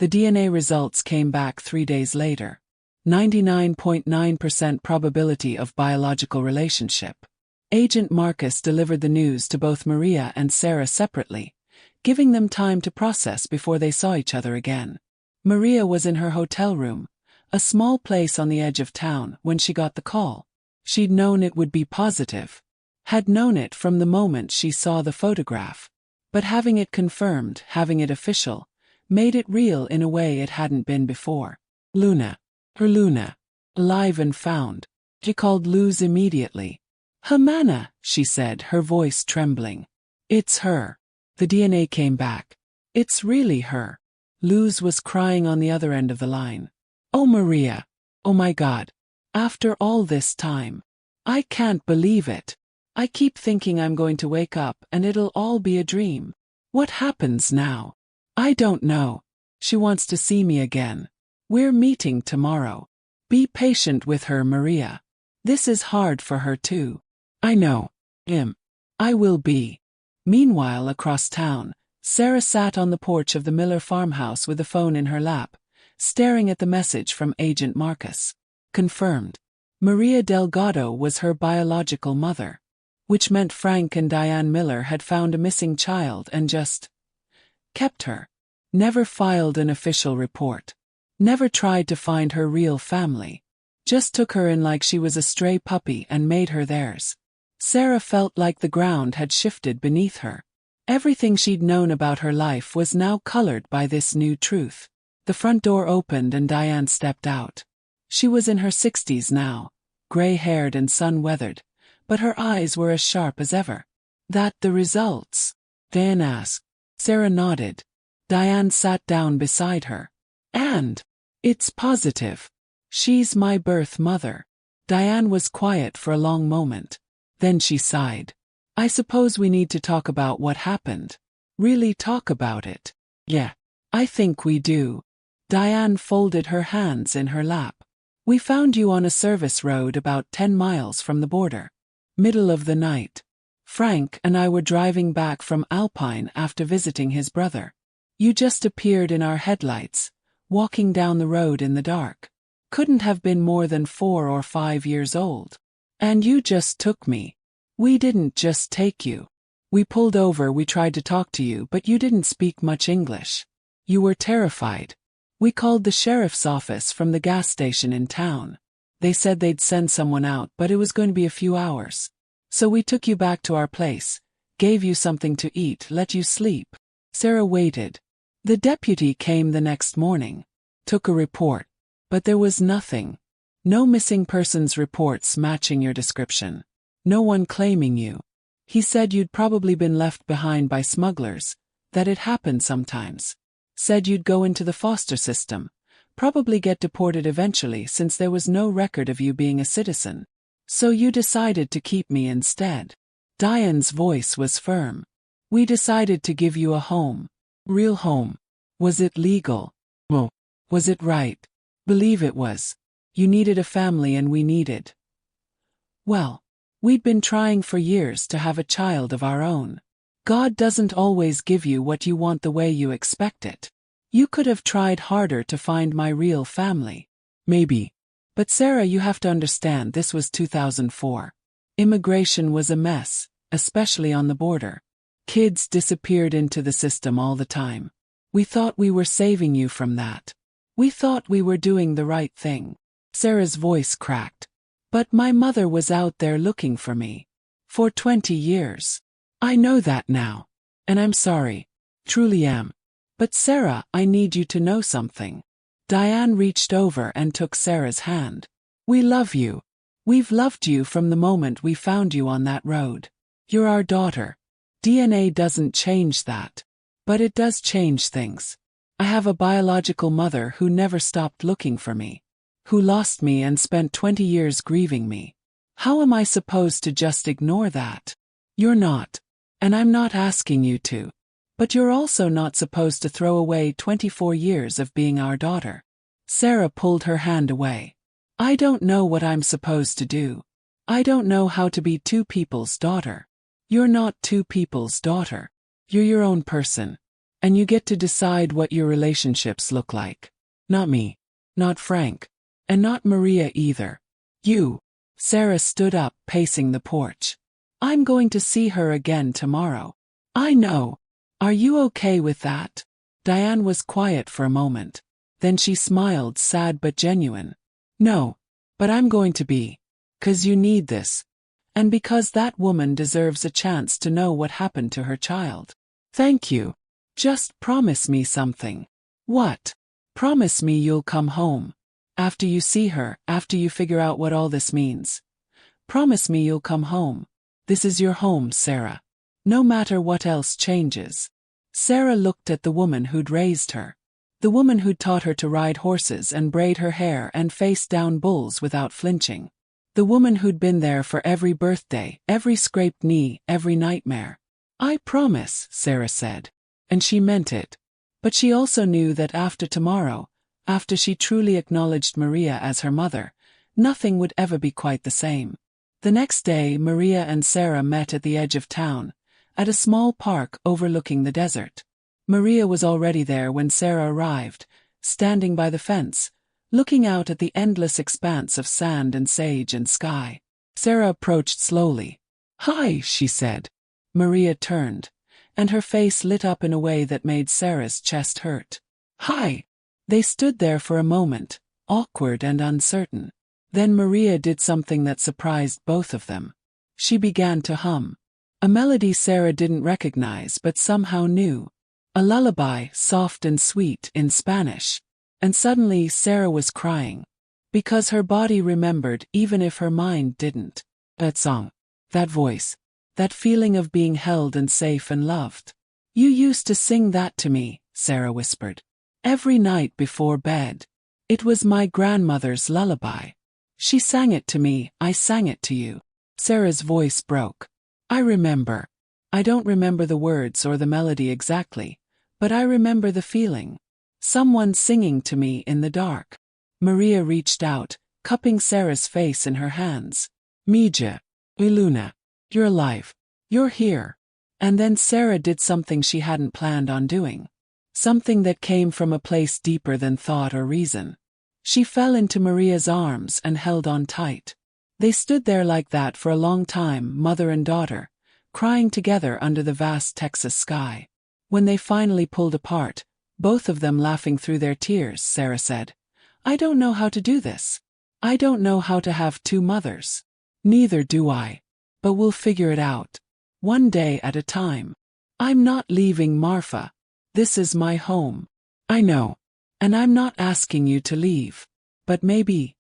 The DNA results came back 3 days later. 99.9% probability of biological relationship. Agent Marcus delivered the news to both Maria and Sarah separately, giving them time to process before they saw each other again. Maria was in her hotel room, a small place on the edge of town, when she got the call. She'd known it would be positive. Had known it from the moment she saw the photograph. But having it confirmed, having it official, made it real in a way it hadn't been before. Luna. Her Luna. Alive and found. She called Luz immediately. Humana, she said, her voice trembling. It's her. The DNA came back. It's really her. Luz was crying on the other end of the line. Oh Maria. Oh my God. After all this time. I can't believe it. I keep thinking I'm going to wake up and it'll all be a dream. What happens now? I don't know. She wants to see me again. We're meeting tomorrow. Be patient with her, Maria. This is hard for her too. I know. I will be. Meanwhile, across town, Sarah sat on the porch of the Miller farmhouse with the phone in her lap, staring at the message from Agent Marcus. Confirmed. Maria Delgado was her biological mother. Which meant Frank and Diane Miller had found a missing child and just kept her. Never filed an official report. Never tried to find her real family. Just took her in like she was a stray puppy and made her theirs. Sarah felt like the ground had shifted beneath her. Everything she'd known about her life was now colored by this new truth. The front door opened and Diane stepped out. She was in her 60s now, gray-haired and sun-weathered, but her eyes were as sharp as ever. That the results? Dan asked. Sarah nodded. Diane sat down beside her. And it's positive. She's my birth mother. Diane was quiet for a long moment. Then she sighed. I suppose we need to talk about what happened. Really talk about it. Yeah. I think we do. Diane folded her hands in her lap. We found you on a service road about 10 miles from the border. Middle of the night. Frank and I were driving back from Alpine after visiting his brother. You just appeared in our headlights, walking down the road in the dark. Couldn't have been more than 4 or 5 years old. And you just took me. We didn't just take you. We pulled over, we tried to talk to you, but you didn't speak much English. You were terrified. We called the sheriff's office from the gas station in town. They said they'd send someone out, but it was going to be a few hours. So we took you back to our place, gave you something to eat, let you sleep. Sarah waited. The deputy came the next morning. Took a report. But there was nothing. No missing persons reports matching your description. No one claiming you. He said you'd probably been left behind by smugglers, that it happened sometimes. Said you'd go into the foster system. Probably get deported eventually since there was no record of you being a citizen. So you decided to keep me instead. Diane's voice was firm. We decided to give you a home. Real home. Was it legal? Well, was it right? Believe it was. You needed a family and we needed. Well, we'd been trying for years to have a child of our own. God doesn't always give you what you want the way you expect it. You could have tried harder to find my real family. Maybe. But Sarah, you have to understand, this was 2004. Immigration was a mess, especially on the border. Kids disappeared into the system all the time. We thought we were saving you from that. We thought we were doing the right thing." Sarah's voice cracked. "But my mother was out there looking for me. For 20 years. I know that now. And I'm sorry. Truly am. But Sarah, I need you to know something." Diane reached over and took Sarah's hand. "We love you. We've loved you from the moment we found you on that road. You're our daughter. DNA doesn't change that. But it does change things. I have a biological mother who never stopped looking for me. Who lost me and spent 20 years grieving me. How am I supposed to just ignore that? You're not. And I'm not asking you to. But you're also not supposed to throw away 24 years of being our daughter." Sarah pulled her hand away. "I don't know what I'm supposed to do. I don't know how to be two people's daughter. You're not two people's daughter. You're your own person. And you get to decide what your relationships look like. Not me. Not Frank. And not Maria either. You." Sarah stood up, pacing the porch. "I'm going to see her again tomorrow." "I know. Are you okay with that?" Diane was quiet for a moment. Then she smiled, sad but genuine. "No. But I'm going to be. 'Cause you need this. And because that woman deserves a chance to know what happened to her child. Thank you. Just promise me something." "What?" "Promise me you'll come home. After you see her, after you figure out what all this means. Promise me you'll come home. This is your home, Sarah. No matter what else changes." Sarah looked at the woman who'd raised her. The woman who'd taught her to ride horses and braid her hair and face down bulls without flinching. The woman who'd been there for every birthday, every scraped knee, every nightmare. "I promise," Sarah said. And she meant it. But she also knew that after tomorrow, after she truly acknowledged Maria as her mother, nothing would ever be quite the same. The next day, Maria and Sarah met at the edge of town, at a small park overlooking the desert. Maria was already there when Sarah arrived, standing by the fence, looking out at the endless expanse of sand and sage and sky. Sarah approached slowly. "Hi," she said. Maria turned, and her face lit up in a way that made Sarah's chest hurt. "Hi." They stood there for a moment, awkward and uncertain. Then Maria did something that surprised both of them. She began to hum. A melody Sarah didn't recognize but somehow knew. A lullaby, soft and sweet, in Spanish. And suddenly Sarah was crying. Because her body remembered even if her mind didn't. That song. That voice. That feeling of being held and safe and loved. "You used to sing that to me," Sarah whispered. "Every night before bed. It was my grandmother's lullaby. She sang it to me, I sang it to you." Sarah's voice broke. "I remember. I don't remember the words or the melody exactly, but I remember the feeling. Someone singing to me in the dark." Maria reached out, cupping Sarah's face in her hands. "Mija. Iluna. You're alive. You're here." And then Sarah did something she hadn't planned on doing. Something that came from a place deeper than thought or reason. She fell into Maria's arms and held on tight. They stood there like that for a long time, mother and daughter, crying together under the vast Texas sky. When they finally pulled apart, both of them laughing through their tears, Sarah said, "I don't know how to do this. I don't know how to have two mothers." "Neither do I. But we'll figure it out. One day at a time. I'm not leaving Marfa. This is my home. I know. And I'm not asking you to leave. But maybe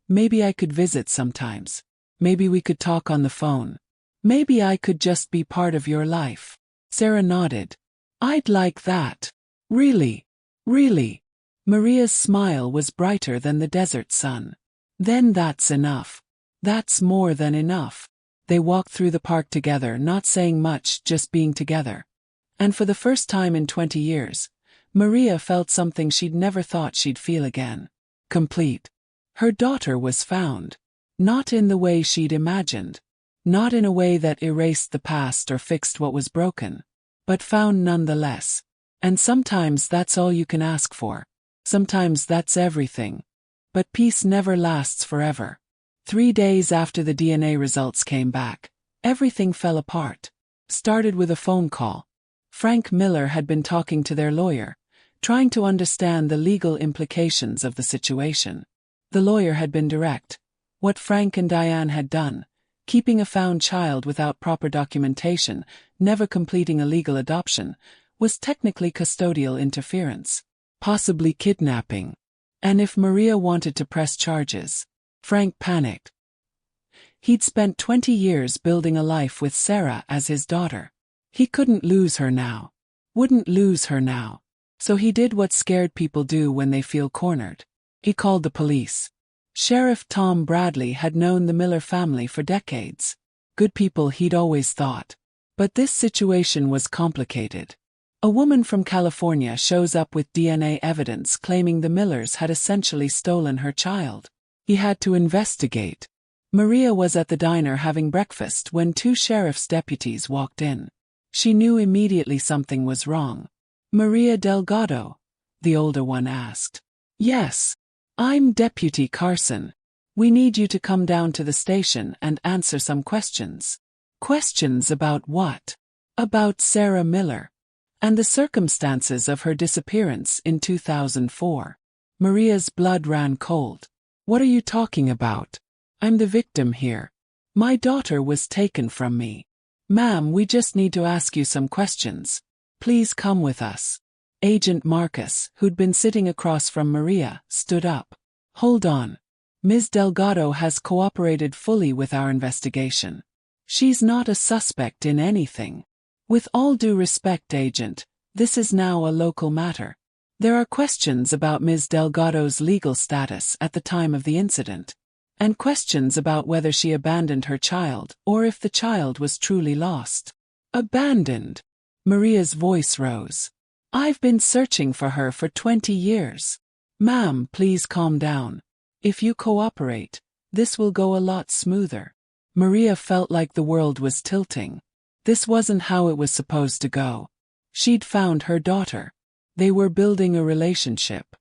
I could visit sometimes. Maybe we could talk on the phone. Maybe I could just be part of your life." Sarah nodded. "I'd like that. Really. Really." Maria's smile was brighter than the desert sun. "Then that's enough. That's more than enough." They walked through the park together, not saying much, just being together. And for the first time in 20 years, Maria felt something she'd never thought she'd feel again. Complete. Her daughter was found. Not in the way she'd imagined. Not in a way that erased the past or fixed what was broken. But found nonetheless. And sometimes that's all you can ask for. Sometimes that's everything. But peace never lasts forever. 3 days after the DNA results came back, everything fell apart. Started with a phone call. Frank Miller had been talking to their lawyer, trying to understand the legal implications of the situation. The lawyer had been direct. What Frank and Diane had done, keeping a found child without proper documentation, never completing a legal adoption, was technically custodial interference, possibly kidnapping. And if Maria wanted to press charges, Frank panicked. He'd spent 20 years building a life with Sarah as his daughter. He couldn't lose her now. Wouldn't lose her now. So he did what scared people do when they feel cornered. He called the police. Sheriff Tom Bradley had known the Miller family for decades. Good people, he'd always thought. But this situation was complicated. A woman from California shows up with DNA evidence claiming the Millers had essentially stolen her child. He had to investigate. Maria was at the diner having breakfast when two sheriff's deputies walked in. She knew immediately something was wrong. "Maria Delgado?" the older one asked. "Yes. I'm Deputy Carson. We need you to come down to the station and answer some questions." "Questions about what?" "About Sarah Miller and the circumstances of her disappearance in 2004. Maria's blood ran cold. "What are you talking about? I'm the victim here. My daughter was taken from me." "Ma'am, we just need to ask you some questions. Please come with us." Agent Marcus, who'd been sitting across from Maria, stood up. "Hold on. Ms. Delgado has cooperated fully with our investigation. She's not a suspect in anything. With all due respect, Agent, this is now a local matter. There are questions about Ms. Delgado's legal status at the time of the incident, and questions about whether she abandoned her child or if the child was truly lost." "Abandoned?" Maria's voice rose. "I've been searching for her for 20 years. Ma'am, please calm down. If you cooperate, this will go a lot smoother." Maria felt like the world was tilting. This wasn't how it was supposed to go. She'd found her daughter. They were building a relationship.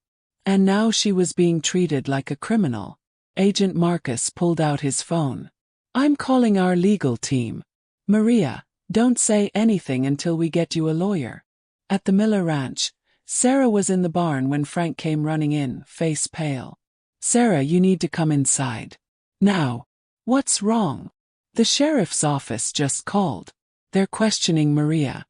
And now she was being treated like a criminal. Agent Marcus pulled out his phone. "I'm calling our legal team. Maria, don't say anything until we get you a lawyer." At the Miller Ranch, Sarah was in the barn when Frank came running in, face pale. "Sarah, you need to come inside. Now." "What's wrong?" "The sheriff's office just called. They're questioning Maria.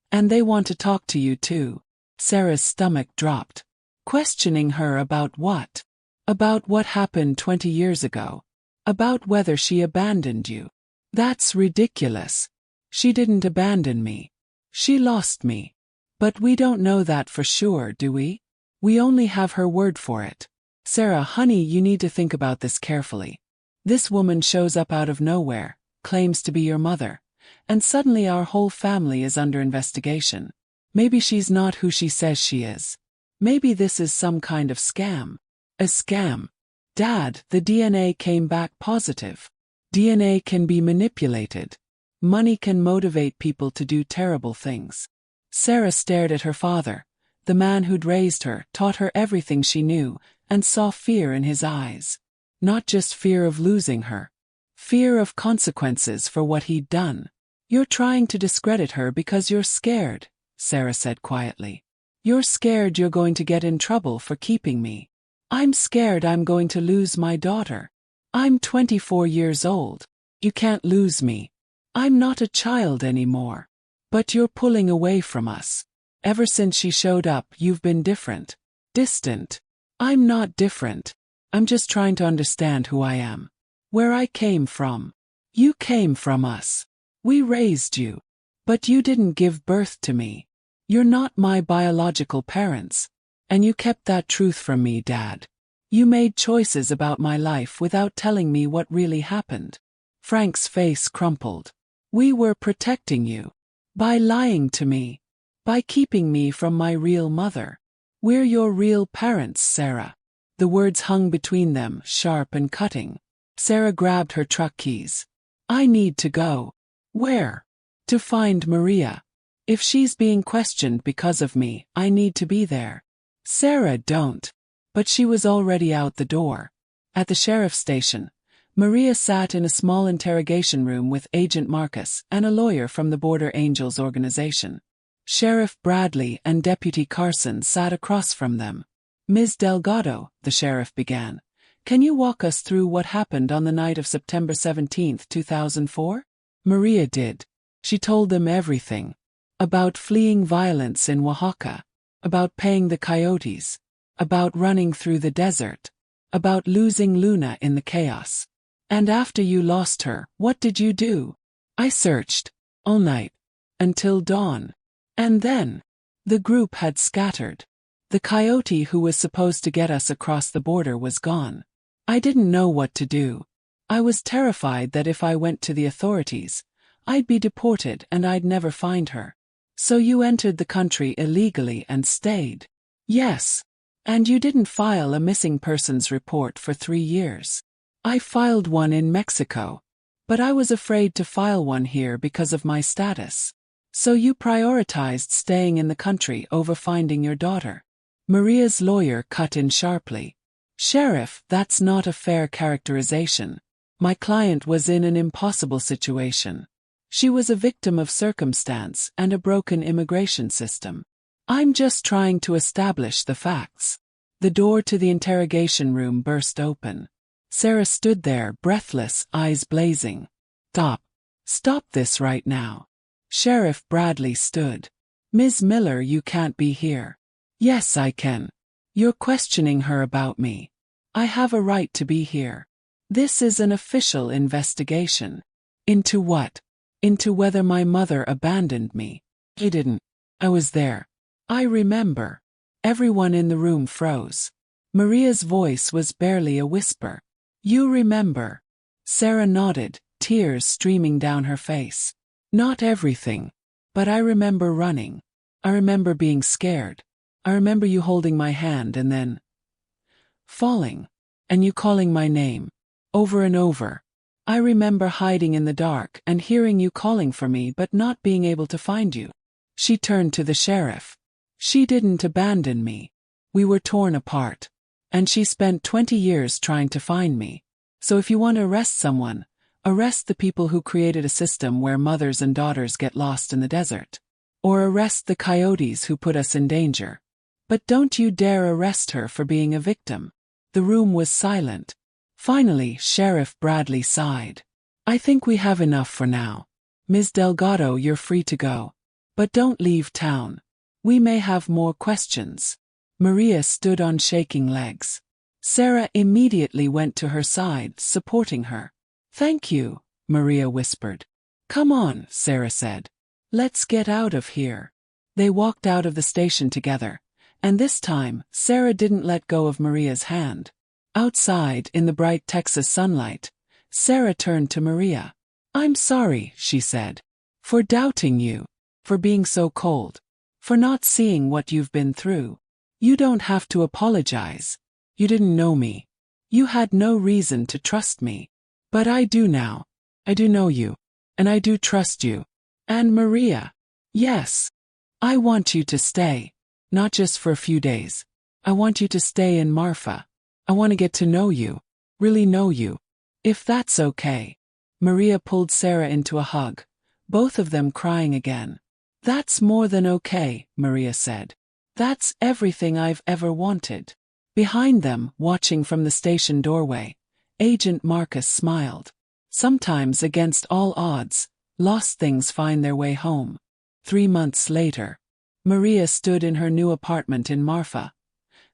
And they want to talk to you too." Sarah's stomach dropped. "Questioning her about what?" "About what happened 20 years ago. About whether she abandoned you." "That's ridiculous. She didn't abandon me. She lost me. But we don't know that for sure, do we? We only have her word for it." "Sarah, honey, you need to think about this carefully. This woman shows up out of nowhere, claims to be your mother, and suddenly our whole family is under investigation. Maybe she's not who she says she is. Maybe this is some kind of scam." "A scam?" "Dad, the DNA came back positive. DNA can be manipulated. Money can motivate people to do terrible things." Sarah stared at her father, the man who'd raised her, taught her everything she knew, and saw fear in his eyes. Not just fear of losing her. Fear of consequences for what he'd done. "You're trying to discredit her because you're scared," Sarah said quietly. "You're scared you're going to get in trouble for keeping me. I'm scared I'm going to lose my daughter. I'm 24 years old. You can't lose me. I'm not a child anymore. But you're pulling away from us. Ever since she showed up, you've been different. Distant." "I'm not different. I'm just trying to understand who I am. Where I came from. You came from us. We raised you. But you didn't give birth to me. You're not my biological parents. And you kept that truth from me, Dad. You made choices about my life without telling me what really happened." Frank's face crumpled. "We were protecting you. By lying to me. By keeping me from my real mother. We're your real parents, Sarah." The words hung between them, sharp and cutting. Sarah grabbed her truck keys. "I need to go." "Where?" "To find Maria. If she's being questioned because of me, I need to be there." "Sarah, don't." But she was already out the door. At the sheriff's station, Maria sat in a small interrogation room with Agent Marcus and a lawyer from the Border Angels organization. Sheriff Bradley and Deputy Carson sat across from them. "Ms. Delgado," the sheriff began, "can you walk us through what happened on the night of September 17, 2004? Maria did. She told them everything. About fleeing violence in Oaxaca. About paying the coyotes. About running through the desert. About losing Luna in the chaos. And after you lost her, what did you do?" "I searched. All night. Until dawn. And then, the group had scattered. The coyote who was supposed to get us across the border was gone. I didn't know what to do. I was terrified that if I went to the authorities, I'd be deported and I'd never find her. So you entered the country illegally and stayed." "Yes. And you didn't file a missing persons report for 3 years." "I filed one in Mexico. But I was afraid to file one here because of my status. So you prioritized staying in the country over finding your daughter." Maria's lawyer cut in sharply. "Sheriff, that's not a fair characterization. My client was in an impossible situation. She was a victim of circumstance and a broken immigration system. I'm just trying to establish the facts." The door to the interrogation room burst open. Sarah stood there, breathless, eyes blazing. "Stop. Stop this right now." Sheriff Bradley stood. "Ms. Miller, you can't be here." "Yes, I can. You're questioning her about me. I have a right to be here. This is an official investigation." "Into what?" "Into whether my mother abandoned me." "I didn't. I was there. I remember." Everyone in the room froze. Maria's voice was barely a whisper. "You remember?" Sarah nodded, tears streaming down her face. "Not everything. But I remember running. I remember being scared. I remember you holding my hand and then falling. And you calling my name. Over and over. I remember hiding in the dark and hearing you calling for me but not being able to find you." She turned to the sheriff. "She didn't abandon me. We were torn apart. And she spent 20 years trying to find me. So if you want to arrest someone, arrest the people who created a system where mothers and daughters get lost in the desert. Or arrest the coyotes who put us in danger. But don't you dare arrest her for being a victim." The room was silent. Finally, Sheriff Bradley sighed. "I think we have enough for now. Ms. Delgado, you're free to go. But don't leave town. We may have more questions." Maria stood on shaking legs. Sarah immediately went to her side, supporting her. "Thank you," Maria whispered. "Come on," Sarah said. "Let's get out of here." They walked out of the station together, and this time, Sarah didn't let go of Maria's hand. Outside, in the bright Texas sunlight, Sarah turned to Maria. "I'm sorry," she said, "for doubting you, for being so cold, for not seeing what you've been through. You don't have to apologize. You didn't know me. You had no reason to trust me. But I do now. I do know you. And I do trust you. And Maria. Yes. I want you to stay. Not just for a few days. I want you to stay in Marfa. I want to get to know you. Really know you. If that's okay." Maria pulled Sarah into a hug, both of them crying again. "That's more than okay," Maria said. "That's everything I've ever wanted." Behind them, watching from the station doorway, Agent Marcus smiled. Sometimes, against all odds, lost things find their way home. 3 months later, Maria stood in her new apartment in Marfa.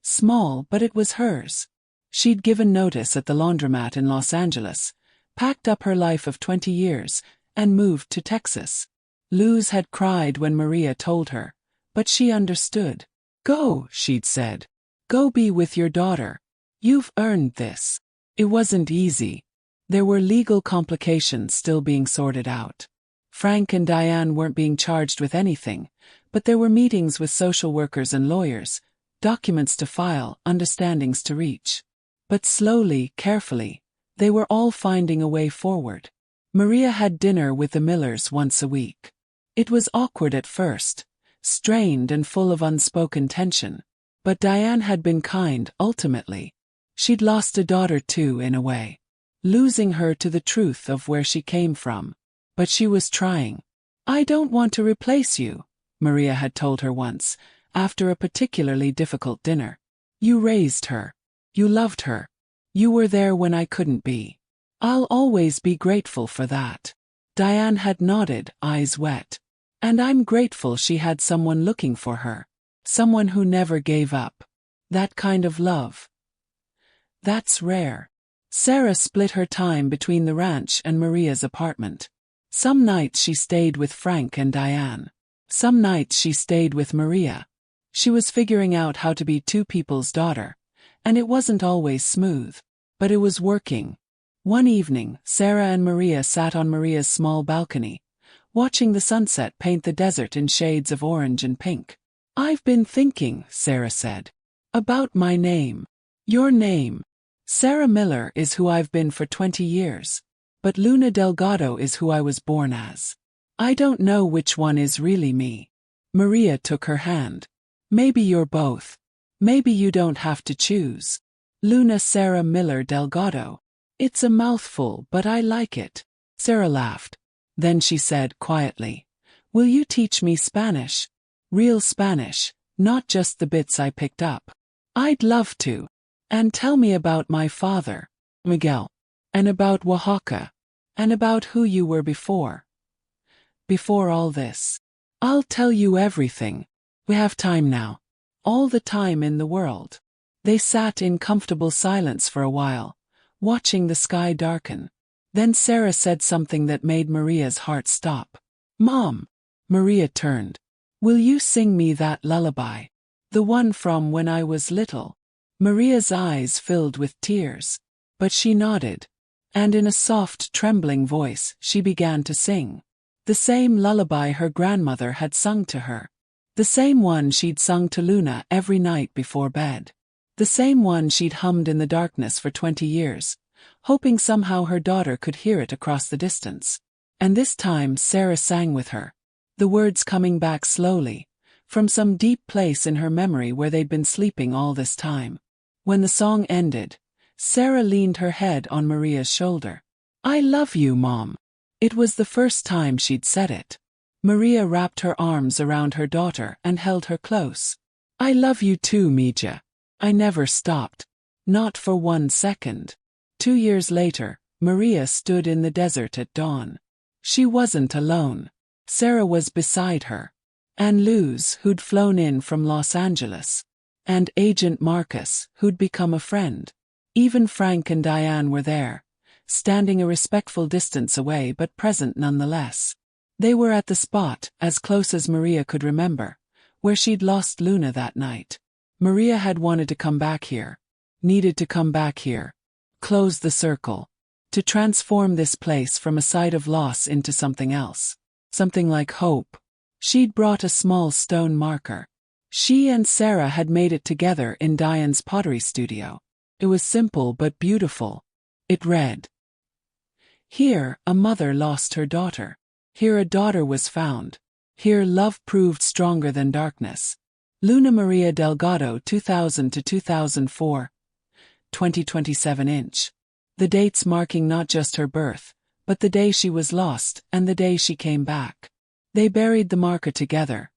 Small, but it was hers. She'd given notice at the laundromat in Los Angeles, packed up her life of 20 years, and moved to Texas. Luz had cried when Maria told her, but she understood. "Go," she'd said. "Go be with your daughter. You've earned this." It wasn't easy. There were legal complications still being sorted out. Frank and Diane weren't being charged with anything, but there were meetings with social workers and lawyers, documents to file, understandings to reach. But slowly, carefully, they were all finding a way forward. Maria had dinner with the Millers once a week. It was awkward at first, strained and full of unspoken tension. But Diane had been kind, ultimately. She'd lost a daughter too, in a way. Losing her to the truth of where she came from. But she was trying. "I don't want to replace you," Maria had told her once, after a particularly difficult dinner. You raised her. You loved her. You were there when I couldn't be. I'll always be grateful for that. Diane had nodded, eyes wet. And I'm grateful she had someone looking for her. Someone who never gave up. That kind of love. That's rare. Sarah split her time between the ranch and Maria's apartment. Some nights she stayed with Frank and Diane. Some nights she stayed with Maria. She was figuring out how to be two people's daughter, and it wasn't always smooth, but it was working. One evening, Sarah and Maria sat on Maria's small balcony, watching the sunset paint the desert in shades of orange and pink. I've been thinking, Sarah said, about my name. Your name. Sarah Miller is who I've been for 20 years, but Luna Delgado is who I was born as. I don't know which one is really me. Maria took her hand. Maybe you're both. Maybe you don't have to choose. Luna Sarah Miller Delgado. It's a mouthful, but I like it. Sarah laughed. Then she said quietly, will you teach me Spanish? Real Spanish, not just the bits I picked up. I'd love to. And tell me about my father, Miguel. And about Oaxaca. And about who you were before. Before all this. I'll tell you everything. We have time now. All the time in the world. They sat in comfortable silence for a while, watching the sky darken. Then Sarah said something that made Maria's heart stop. Mom! Maria turned. Will you sing me that lullaby? The one from when I was little. Maria's eyes filled with tears. But she nodded. And in a soft, trembling voice, she began to sing. The same lullaby her grandmother had sung to her. The same one she'd sung to Luna every night before bed. The same one she'd hummed in the darkness for 20 years, hoping somehow her daughter could hear it across the distance. And this time Sarah sang with her, the words coming back slowly, from some deep place in her memory where they'd been sleeping all this time. When the song ended, Sarah leaned her head on Maria's shoulder. I love you, Mom. It was the first time she'd said it. Maria wrapped her arms around her daughter and held her close. I love you too, Mija. I never stopped. Not for 1 second. 2 years later, Maria stood in the desert at dawn. She wasn't alone. Sarah was beside her. And Luz, who'd flown in from Los Angeles. And Agent Marcus, who'd become a friend. Even Frank and Diane were there, standing a respectful distance away but present nonetheless. They were at the spot, as close as Maria could remember, where she'd lost Luna that night. Maria had wanted to come back here. Needed to come back here. Close the circle. To transform this place from a site of loss into something else. Something like hope. She'd brought a small stone marker. She and Sarah had made it together in Diane's pottery studio. It was simple but beautiful. It read, here, a mother lost her daughter. Here a daughter was found. Here love proved stronger than darkness. Luna Maria Delgado 2000 to 2004. 2027 inch. The dates marking not just her birth, but the day she was lost and the day she came back. They buried the marker together,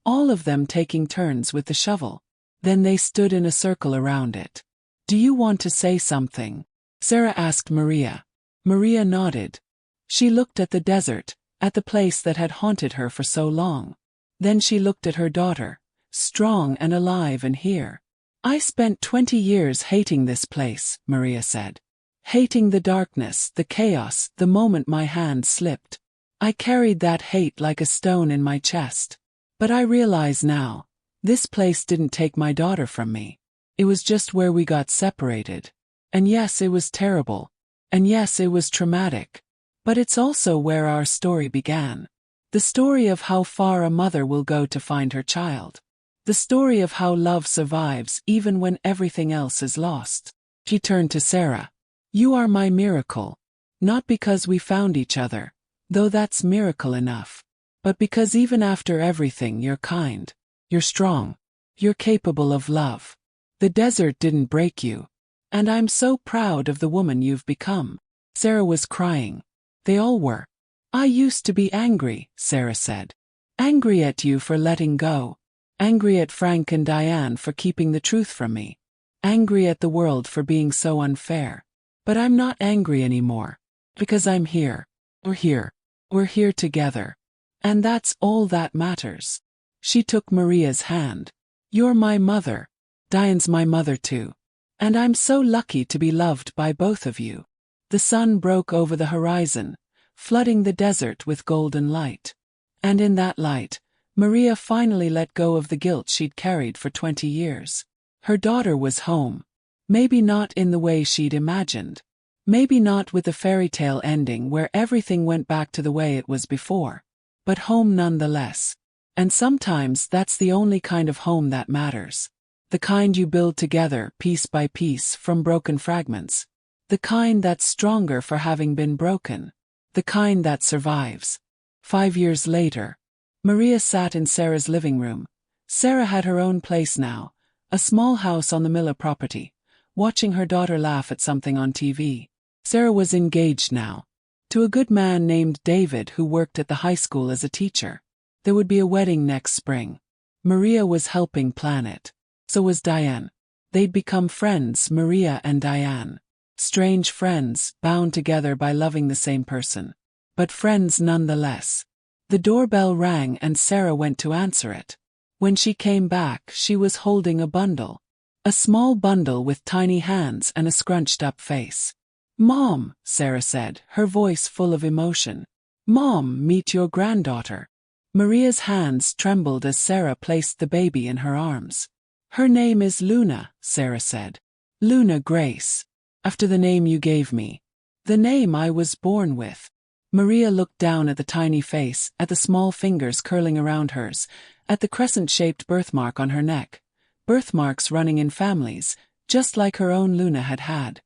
all of them taking turns with the shovel. Then they stood in a circle around it. Do you want to say something? Sarah asked Maria. Maria nodded. She looked at the desert, at the place that had haunted her for so long. Then she looked at her daughter, strong and alive and here. I spent 20 years hating this place, Maria said. Hating the darkness, the chaos, the moment my hand slipped. I carried that hate like a stone in my chest. But I realize now, this place didn't take my daughter from me. It was just where we got separated. And yes, it was terrible. And yes, it was traumatic. But it's also where our story began. The story of how far a mother will go to find her child. The story of how love survives even when everything else is lost. She turned to Sarah. You are my miracle. Not because we found each other, though that's miracle enough. But because even after everything you're kind. You're strong. You're capable of love. The desert didn't break you. And I'm so proud of the woman you've become. Sarah was crying. They all were. I used to be angry, Sarah said. Angry at you for letting go. Angry at Frank and Diane for keeping the truth from me. Angry at the world for being so unfair. But I'm not angry anymore. Because I'm here. We're here. We're here together. And that's all that matters. She took Maria's hand. You're my mother. Diane's my mother too. And I'm so lucky to be loved by both of you. The sun broke over the horizon, flooding the desert with golden light. And in that light, Maria finally let go of the guilt she'd carried for 20 years. Her daughter was home. Maybe not in the way she'd imagined. Maybe not with the fairy tale ending where everything went back to the way it was before. But home nonetheless. And sometimes that's the only kind of home that matters. The kind you build together, piece by piece, from broken fragments. The kind that's stronger for having been broken. The kind that survives. 5 years later, Maria sat in Sarah's living room. Sarah had her own place now, a small house on the Miller property, watching her daughter laugh at something on TV. Sarah was engaged now, to a good man named David who worked at the high school as a teacher. There would be a wedding next spring. Maria was helping plan it. So was Diane. They'd become friends, Maria and Diane. Strange friends, bound together by loving the same person. But friends nonetheless. The doorbell rang and Sarah went to answer it. When she came back, she was holding a bundle. A small bundle with tiny hands and a scrunched-up face. "Mom," Sarah said, her voice full of emotion. "Mom, meet your granddaughter." Maria's hands trembled as Sarah placed the baby in her arms. "Her name is Luna," Sarah said. "Luna Grace. After the name you gave me. The name I was born with." Maria looked down at the tiny face, at the small fingers curling around hers, at the crescent-shaped birthmark on her neck. Birthmarks running in families, just like her own Luna had had.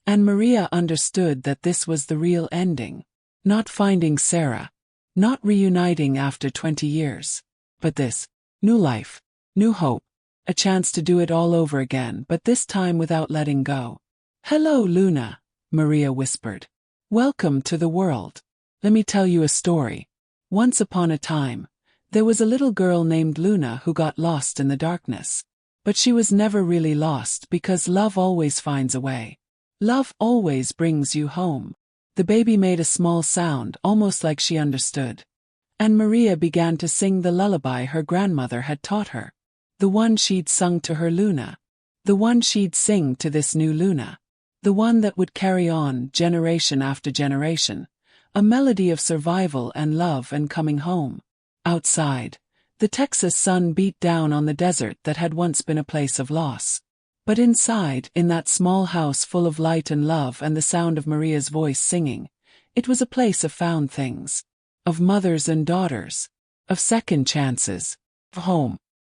And Maria understood that this was the real ending. Not finding Sarah. Not reuniting after 20 years. But this. New life. New hope. A chance to do it all over again, but this time without letting go. "Hello, Luna," Maria whispered. "Welcome to the world. Let me tell you a story. Once upon a time, there was a little girl named Luna who got lost in the darkness. But she was never really lost because love always finds a way. Love always brings you home." The baby made a small sound, almost like she understood. And Maria began to sing the lullaby her grandmother had taught her. The one she'd sung to her Luna. The one she'd sing to this new Luna. The one that would carry on, generation after generation. A melody of survival and love and coming home. Outside, the Texas sun beat down on the desert that had once been a place of loss. But inside, in that small house full of light and love and the sound of Maria's voice singing, it was a place of found things. Of mothers and daughters. Of second chances. Of home.